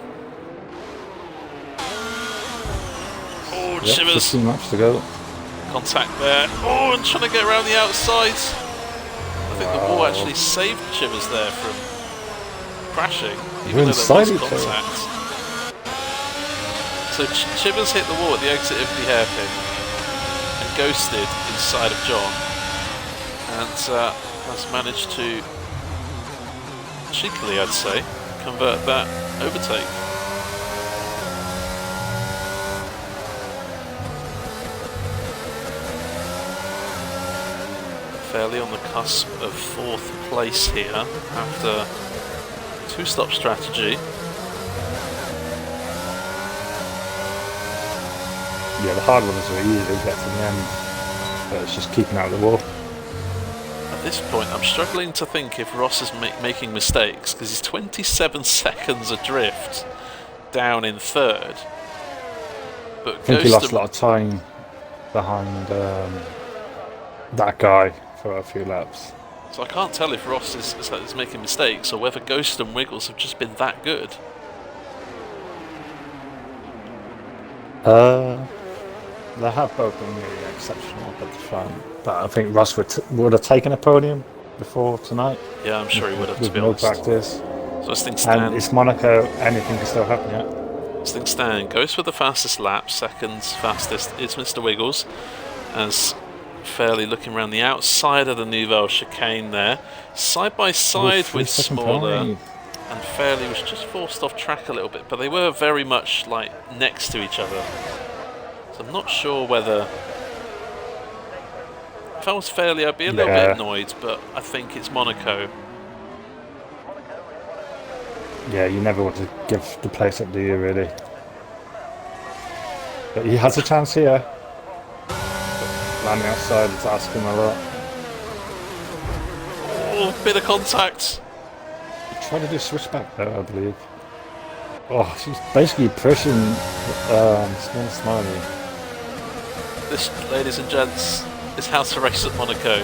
Oh, yep, Chivers. 15 laps to go. Contact there. Oh, and trying to get around the outside. I think the wall actually saved Chivers there from crashing, even though there was contact. So Chivers hit the wall at the exit of the hairpin and ghosted inside of John, and has managed to cheekily, I'd say, convert that overtake. Fairly on the cusp of 4th place here after 2-stop strategy. Yeah, the hard ones are easy to get to the end, but it's just keeping out of the wall. At this point, I'm struggling to think if Ross is making mistakes, because he's 27 seconds adrift down in 3rd. But I think he lost a lot of time behind that guy for a few laps. So I can't tell if Ross is making mistakes or whether Ghost and Wiggles have just been that good. They have both been really exceptional at the front, but I think Ross would have taken a podium before tonight. Yeah, I'm sure he would have, to with be no honest. practice. So as things stand, and it's Monaco, anything can still happen, yeah. things stand, Ghost with the fastest lap, second fastest is Mr. Wiggles, as Fairley looking around the outside of the Nouvelle chicane there, side by side with Smaller, and Fairley was just forced off track a little bit, but they were very much like next to each other. So I'm not sure whether, if I was Fairley I'd be a little bit annoyed, but I think it's Monaco. Yeah, you never want to give the place up, do you, really? But he has a chance here. Landing outside is asking a lot. Oh, bit of contact. He tried to do switchback there, I believe. Oh, she's basically pushing Smiley. This, ladies and gents, is how to race at Monaco.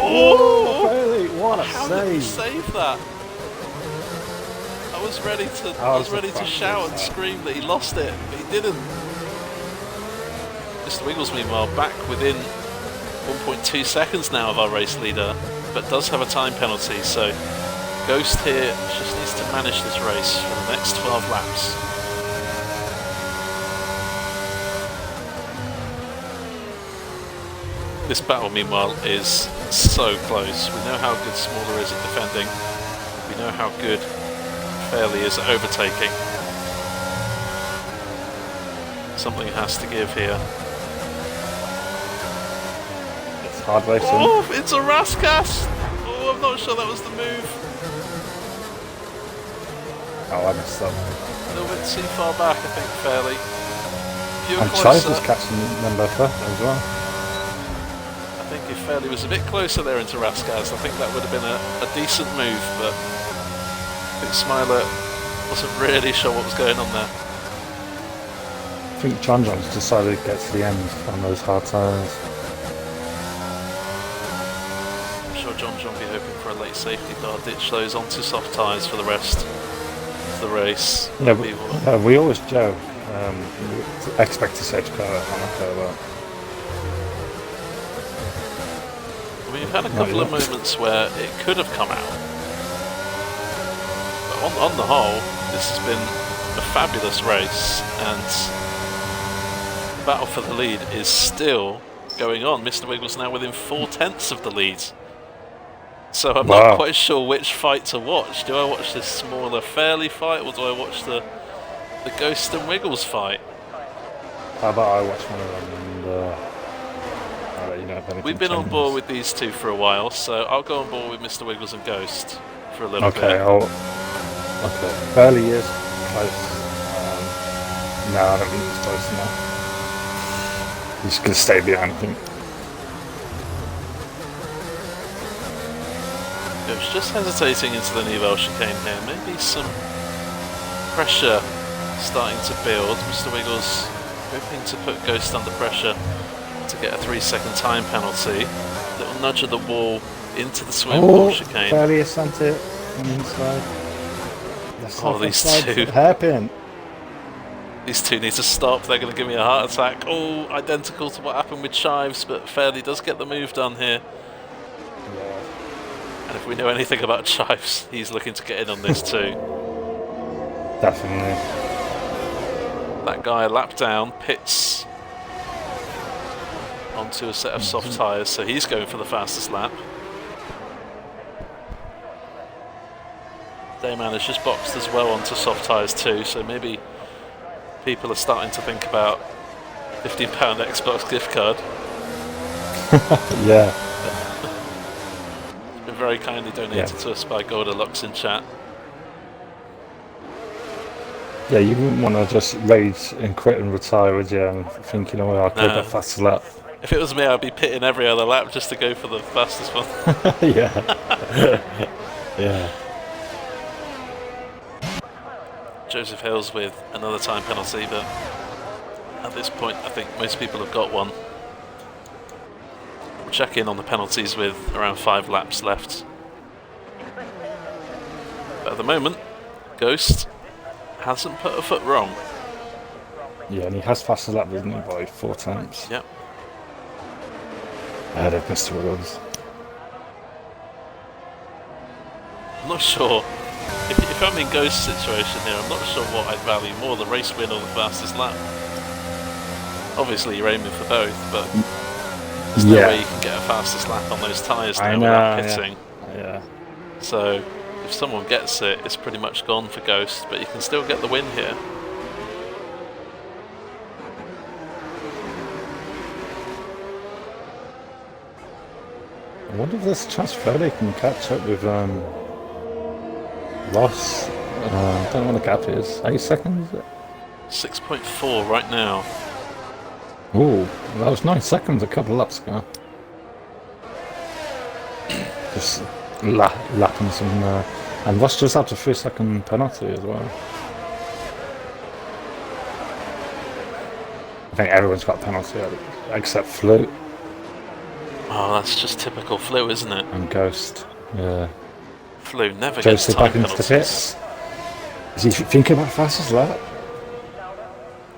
Oh, Fairley, what a how save! Did he save that? I was ready to shout and scream that he lost it, but he didn't. Mr. Wiggles, meanwhile, back within 1.2 seconds now of our race leader, but does have a time penalty, so Ghost here just needs to manage this race for the next 12 laps. This battle, meanwhile, is so close. We know how good Smaller is at defending. We know how good Fairley is at overtaking. Something has to give here. It's hard racing. Oh, it's a Rascas! Oh, I'm not sure that was the move. Oh, I messed up. A little bit too far back, I think, Fairley. And Chives was catching number first as well. I think if Fairley was a bit closer there into Rascas, I think that would have been a decent move, but I think Smiler wasn't really sure what was going on there. I think John John's decided to get to the end on those hard tyres. I'm sure John will be hoping for a late safety car, ditch those onto soft tyres for the rest of the race. Yeah, but, we always joke, expect a safety car at Monaco, but I mean, we've had a couple of moments where it could have come out. But on the whole, this has been a fabulous race, and the battle for the lead is still going on. Mr. Wiggles now within 4/10 of the lead. So I'm not quite sure which fight to watch. Do I watch this Smaller Fairley fight, or do I watch the Ghost and Wiggles fight? How about I watch one of them and I'll let you know if anything We've been changes. on board with these two for a while, so I'll go on board with Mr. Wiggles and Ghost for a little bit. Okay, Fairley is close. No, I don't think he's close enough. He's going to stay behind, I think. Ghost just hesitating into the Nouvelle chicane here. Maybe some pressure starting to build. Mr. Wiggles hoping to put Ghost under pressure to get a 3-second time penalty. Little nudge of the wall into the swim wall chicane. Fairley has sent it on the inside. Oh, these two. Hairpin. These two need to stop. They're going to give me a heart attack. Oh, identical to what happened with Chives, but Fairley does get the move done here. Yeah. And if we know anything about Chives, he's looking to get in on this too. Definitely. That guy, lap down, pits onto a set of soft tyres, so he's going for the fastest lap. Dayman has just boxed as well onto soft tyres too, so maybe people are starting to think about £15 Xbox gift card. Yeah. It's been very kindly donated to us by Goldilocks in chat. Yeah, you wouldn't want to just rage and quit and retire, would you? And think, you know, I'll go that fast lap. If it was me, I'd be pitting every other lap just to go for the fastest one. Yeah. Yeah. Joseph Hills with another time penalty, but at this point I think most people have got one. We'll check in on the penalties with around 5 laps left. But at the moment, Ghost hasn't put a foot wrong. Yeah, and he has passed the lap, doesn't he, by 4 times. Yep. Ahead of Mr. Wiggles. I'm not sure. If if I'm in Ghost situation here, I'm not sure what I'd value more, the race win or the fastest lap. Obviously you're aiming for both, but there's no way you can get a fastest lap on those tyres now without pitting. Yeah. So if someone gets it, it's pretty much gone for Ghost, but you can still get the win here. I wonder if there's a chance Fairley can catch up with Ross. I don't know what the gap is. 8 seconds, is it? 6.4 right now. Ooh, that was 9 seconds a couple of laps ago. Just lapping some... and Ross just had a 3-second penalty as well. I think everyone's got a penalty except Flute. Oh, that's just typical Flu, isn't it? And Ghost, yeah. Flu never gets time back penalties. Into the pits. Is he thinking about fastest lap?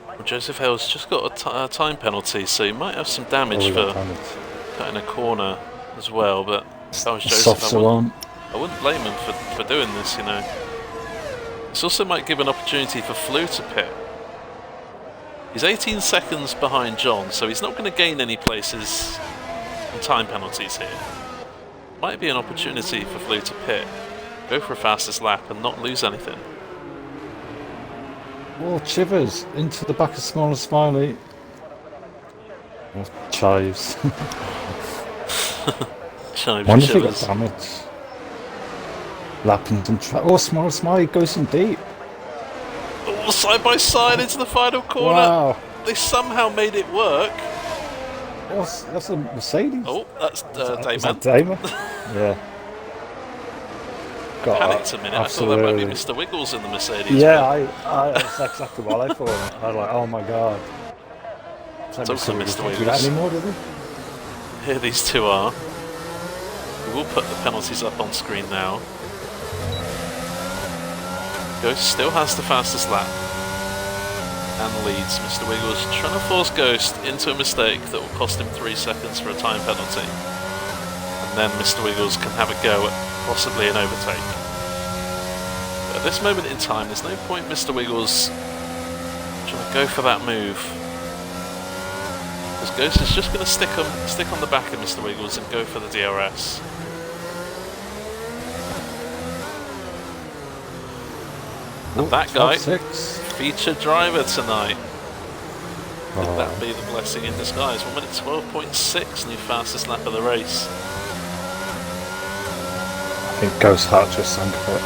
Well, Joseph Hale's just got a time penalty, so he might have some damage for cutting a corner as well, but if I was Joseph, I wouldn't blame him for doing this, you know. This also might give an opportunity for Flu to pit. He's 18 seconds behind John, so he's not going to gain any places on time penalties here. Might be an opportunity for Flu to pit, go for a fastest lap and not lose anything. Oh, Chivers into the back of Smaller Smiley. Oh, chives. Chives. Wonder if he got damage. Lapping some track. Oh, Smaller Smiley goes in deep. Oh, side by side into the final corner. Wow. They somehow made it work. That's a Mercedes. Oh, that's Damon. Is that Damon? Yeah. I panicked a minute. Absolutely. I thought that might be Mr. Wiggles in the Mercedes. Yeah, that's exactly what I thought. I was like, oh my god. It's also Mr. Wiggles. Do that anymore, did he? Here these two are. We will put the penalties up on screen now. Ghost still has the fastest lap and leads. Mr. Wiggles trying to force Ghost into a mistake that will cost him 3 seconds for a time penalty. And then Mr. Wiggles can have a go at possibly an overtake. But at this moment in time, there's no point Mr. Wiggles trying to go for that move. Because Ghost is just going to stick on the back of Mr. Wiggles and go for the DRS. And that guy, featured driver tonight. Could that be the blessing in disguise? 1 minute 12.6, new fastest lap of the race. I think Ghost Heart just sank a bit.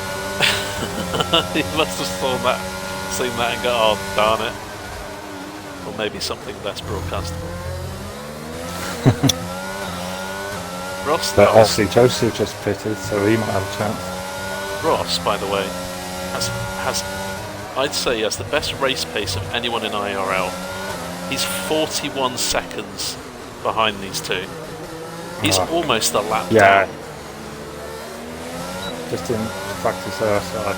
He must have seen that and go, oh darn it. Or maybe something less broadcastable. Ross, but obviously Joseph just pitted, so he might have a chance. Ross, by the way, has I'd say he has the best race pace of anyone in IRL. He's 41 seconds behind these two. He's almost a lap down. Just in practice there, so I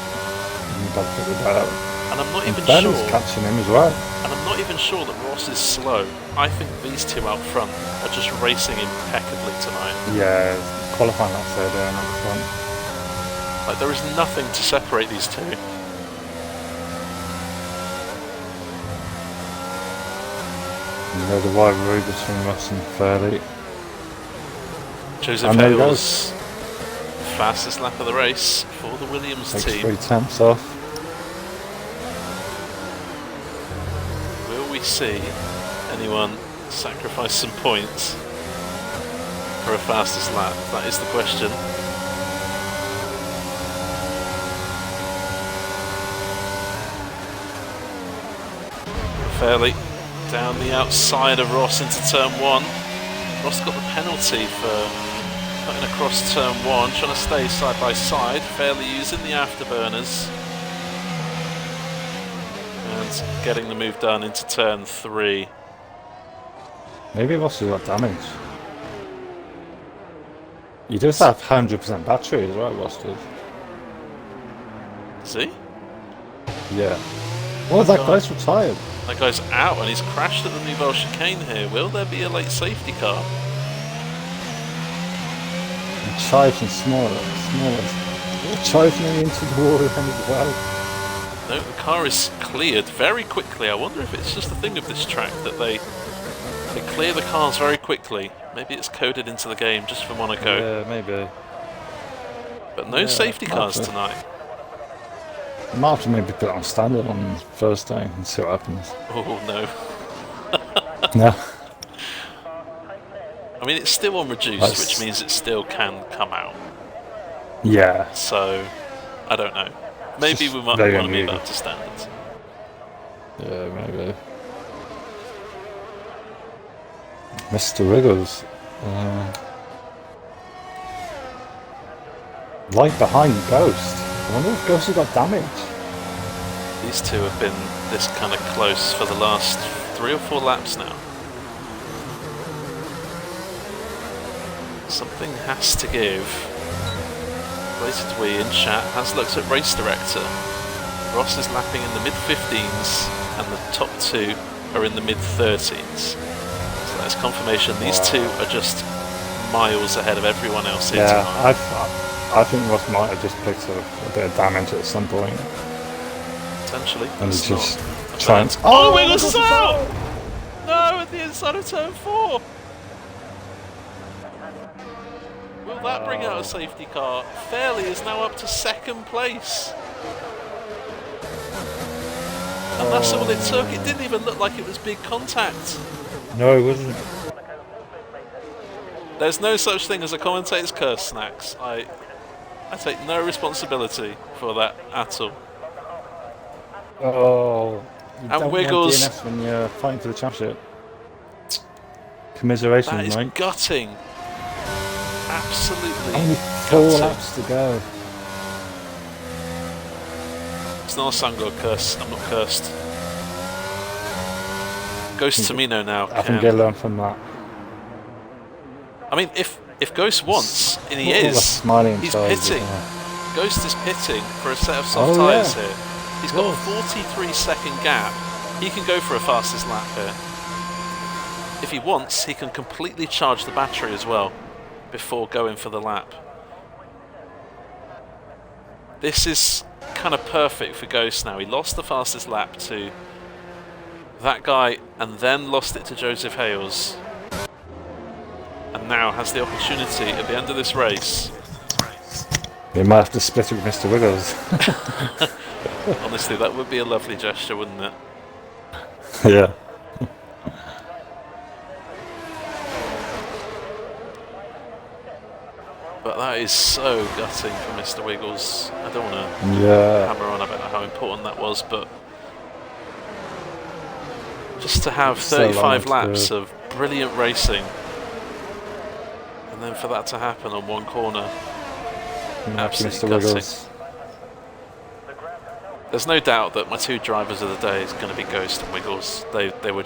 didn't figure that out. And I'm not even sure. Catching him as well. And I'm not even sure that Ross is slow. I think these two out front are just racing impeccably tonight. Yeah, qualifying that third there at the front. Like there is nothing to separate these two. You know the rivalry between Ross and Fairley. Joseph Hale's fastest lap of the race for the Williams team. 3 tenths off. Will we see anyone sacrifice some points for a fastest lap? That is the question. Fairley down the outside of Ross into turn 1. Ross got the penalty for cutting across turn 1, trying to stay side by side. Fairley using the afterburners and getting the move done into turn 3. Maybe Ross has got damage. He does have 100% battery as well, Ross does. Is he? Yeah. Oh, that guy's retired. That guy's out and he's crashed at the Nouvelle chicane here. Will there be a late safety car? And Chives and Smaller. Drives me into the wall then as well. No, the car is cleared very quickly. I wonder if it's just a thing of this track that they clear the cars very quickly. Maybe it's coded into the game just for Monaco. Yeah, maybe. But no safety cars tonight. Might have to maybe put it on standard on first day and see what happens. Oh no. No. I mean, it's still on reduced, which means it still can come out. Yeah. So, I don't know. Maybe we might want to move up to standards. Yeah, maybe. Mr. Wiggles. Right behind Ghost. I wonder if Ghost has got damage. These two have been this kind of close for the last 3 or 4 laps now. Something has to give. Waited we in chat has looked at race director. Ross is lapping in the mid-15s and the top 2 are in the mid-13s. So that's confirmation. These two are just miles ahead of everyone else here tonight. I think Ross might have just picked up a bit of damage at some point. Potentially. And he's just trying. trying. Oh, Wiggles is out! No, at the inside of turn 4. Will that bring out a safety car? Fairley is now up to 2nd place. And that's all it took. It didn't even look like it was big contact. No, it wasn't. There's no such thing as a commentator's curse, Snacks. I take no responsibility for that at all. Oh, you and don't Wiggles want DNS when you're fighting for the championship. Commiserations, that is mate. gutting. Absolutely. Only 4 laps to go. It's not a Sangor curse. I'm not cursed. Ghost Tomino now. I think they learn from that. I mean, if Ghost wants, and he is, he's pitting. Ghost is pitting for a set of soft tyres here. He's got a 43-second gap. He can go for a fastest lap here. If he wants, he can completely charge the battery as well before going for the lap. This is kind of perfect for Ghost now. He lost the fastest lap to that guy and then lost it to Joseph Hales. And now has the opportunity at the end of this race. They might have to split it with Mr. Wiggles. Honestly, that would be a lovely gesture, wouldn't it? Yeah. But that is so gutting for Mr. Wiggles. I don't want to hammer on about how important that was, but just to have 35 laps of brilliant racing and then for that to happen on one corner, absolutely gutting. There's no doubt that my 2 drivers of the day is going to be Ghost and Wiggles. They were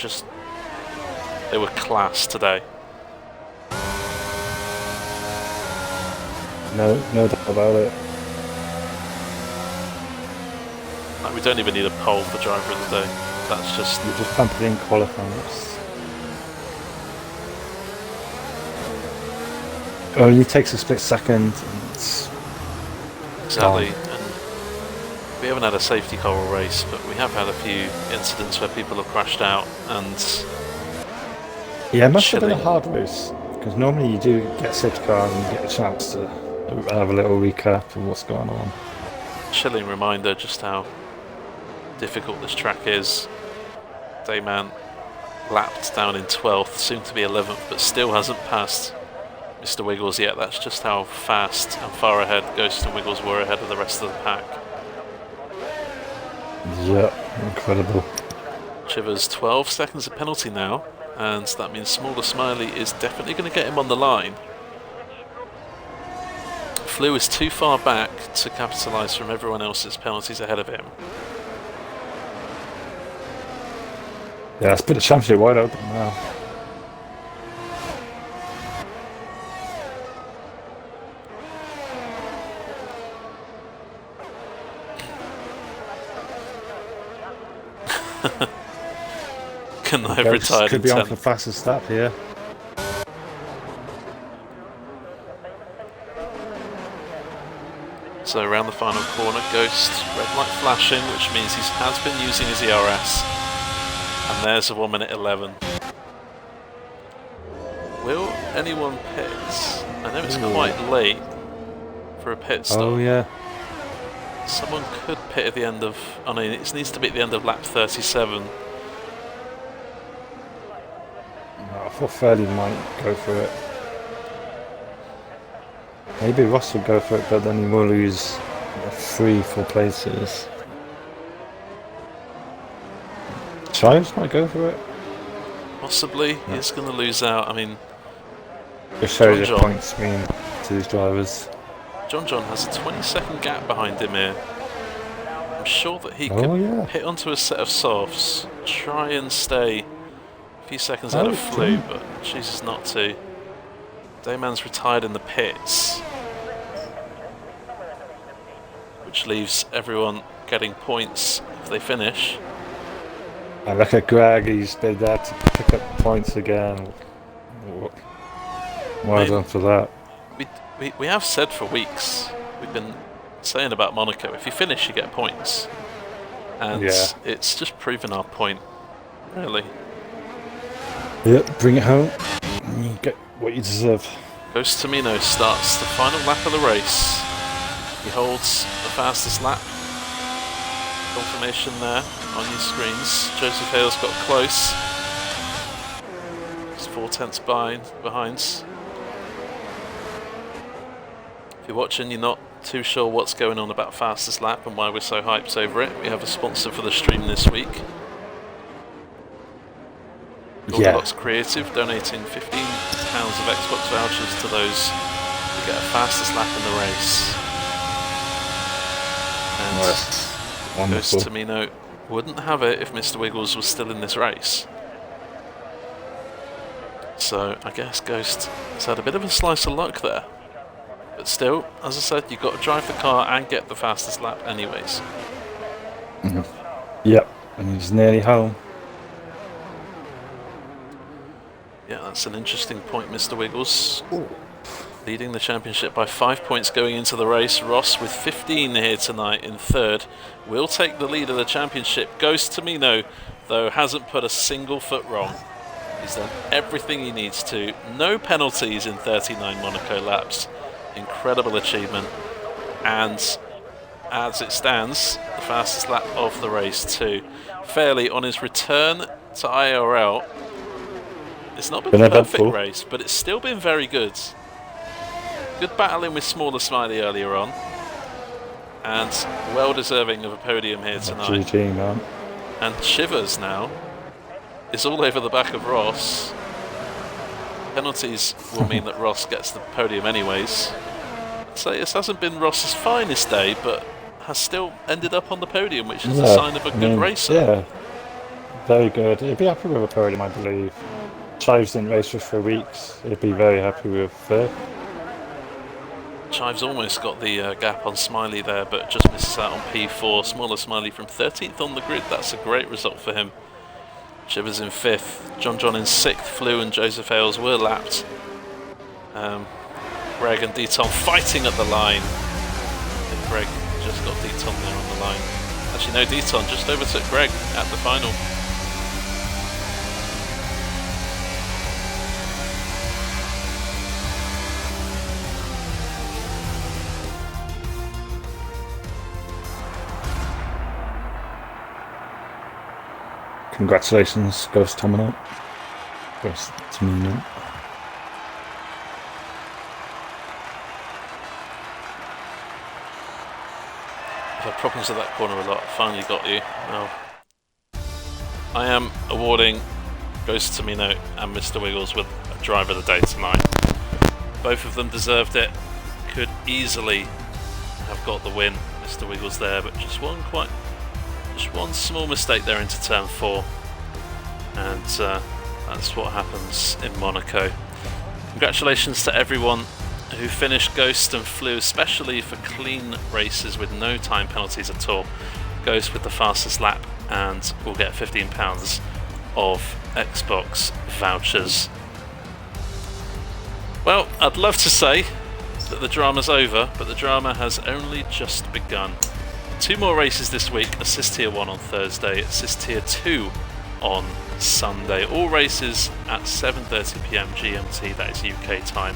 class today. No doubt about it. Like, we don't even need a poll for driver of the day. That's just... You're just pumping in qualifying. Only takes a split second. And it's exactly. And we haven't had a safety car all race, but we have had a few incidents where people have crashed out and... Yeah, it must have been a hard race, because normally you do get a safety car and you get a chance to have a little recap of what's going on. Chilling reminder just how difficult this track is. Dayman lapped down in 12th, soon to be 11th, but still hasn't passed Mr. Wiggles yet. That's just how fast and far ahead Ghost and Wiggles were ahead of the rest of the pack. Yeah, incredible. Chivers 12 seconds of penalty now, and that means Smaller Smiley is definitely going to get him on the line. Flew is too far back to capitalise from everyone else's penalties ahead of him. Yeah, let's put the championship wide open now. Can I have retired could in be 10? on for the fastest lap here. So around the final corner, Ghost, red light flashing, which means he has been using his ERS. And there's a 1 minute 11. Will anyone pit? I know it's quite late for a pit stop. Oh yeah. Someone could pit at the end of... I mean, it needs to be at the end of lap 37. I thought Fairley might go for it. Maybe Ross will go for it, but then he will lose 3-4 places. Chives might go for it. Possibly, he's going to lose out. I mean, It shows the points mean to these drivers. John has a 20-second gap behind him here. I'm sure that he could hit onto a set of softs, try and stay a few seconds out of Flew, but chooses not to. Dayman's retired in the pits, which leaves everyone getting points if they finish. And look at Greg, he's been there to pick up points again. Well done for that. We have said for weeks, we've been saying about Monaco, if you finish you get points. And it's just proven our point, really. Yep, bring it home. You get what you deserve. Ghost Tomino starts the final lap of the race. He holds the fastest lap. Confirmation there on your screens. Joseph Hale's got close. He's 4/10 behind. If you're watching, you're not too sure what's going on about fastest lap and why we're so hyped over it. We have a sponsor for the stream this week. Orthodox Creative donating £15 of Xbox vouchers to those who get a fastest lap in the race. And Ghost Tomino wouldn't have it if Mr. Wiggles was still in this race. So I guess Ghost has had a bit of a slice of luck there. But still, as I said, you've got to drive the car and get the fastest lap anyways. Yep, and he's nearly home. Yeah, that's an interesting point, Mr. Wiggles. Leading the championship by 5 points going into the race. Ross with 15 here tonight in third. Will take the lead of the championship. Ghost Tomino, though, hasn't put a single foot wrong. He's done everything he needs to. No penalties in 39 Monaco laps. Incredible achievement. And as it stands, the fastest lap of the race too. Fairley on his return to IIRL. It's not been a perfect race, but it's still been very good. Good battling with Smaller Smiley earlier on. And well deserving of a podium here tonight. GG, man. And Shivers now is all over the back of Ross. Penalties will mean that Ross gets the podium anyways. I'd say this hasn't been Ross's finest day, but has still ended up on the podium, which is a sign of a good racer. Yeah, very good. He'd be happy with a podium, I believe. Chives didn't race for 3 weeks. He'd be very happy with fifth. Chives almost got the gap on Smiley there, but just misses out on P4. Smaller Smiley from 13th on the grid. That's a great result for him. Shivers in 5th. John in 6th. Flew and Joseph Hales were lapped. Greg and Deton fighting at the line. I think Greg just got Deton there on the line. Actually, no, Deton just overtook Greg at the final. Congratulations, Ghost Tomino. Ghost Tomino. I've had problems with that corner a lot. Finally got you. Well, I am awarding Ghost Tomino and Mr. Wiggles with a driver of the day tonight. Both of them deserved it. Could easily have got the win, Mr. Wiggles there, but just one small mistake there into turn 4, and that's what happens in Monaco. Congratulations to everyone who finished Ghost and Flew, especially for clean races with no time penalties at all. Ghost with the fastest lap and will get £15 of Xbox vouchers. Well, I'd love to say that the drama's over, but the drama has only just begun. 2 more races this week, Assist Tier 1 on Thursday, Assist Tier 2 on Sunday. All races at 7:30 PM GMT, that is UK time.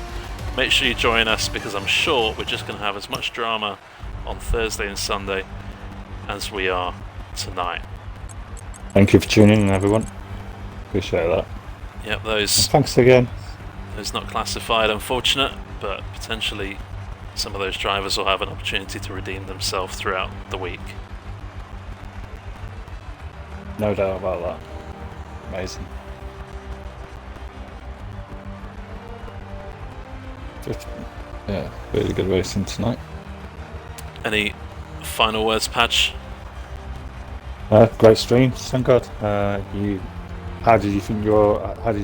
Make sure you join us because I'm sure we're just going to have as much drama on Thursday and Sunday as we are tonight. Thank you for tuning in, everyone. Appreciate that. Yep, those Thanks again. not classified, unfortunate, but potentially some of those drivers will have an opportunity to redeem themselves throughout the week. No doubt about that. Amazing. Yeah, really good racing tonight. Any final words, Patch? Great stream, thank God. How did you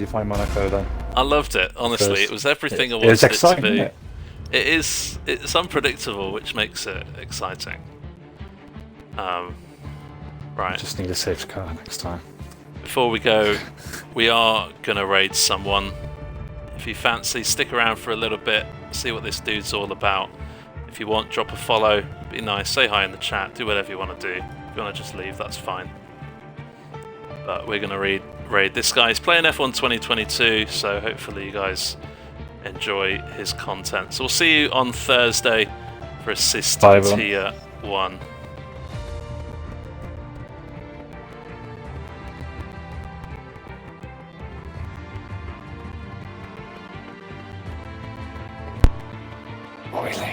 find Monaco then? I loved it, honestly. Because it was everything I it was wanted it exciting, to be. isn't it? It's unpredictable, which makes it exciting. Right. Just need a safe car next time. Before we go, we are gonna raid someone. If you fancy, stick around for a little bit, see what this dude's all about. If you want, drop a follow, be nice, say hi in the chat, do whatever you want to do. If you want to just leave, that's fine. But we're gonna raid this guy. He's playing F1 2022, so hopefully you guys enjoy his content. So we'll see you on Thursday for Assist Tier 1. Oily.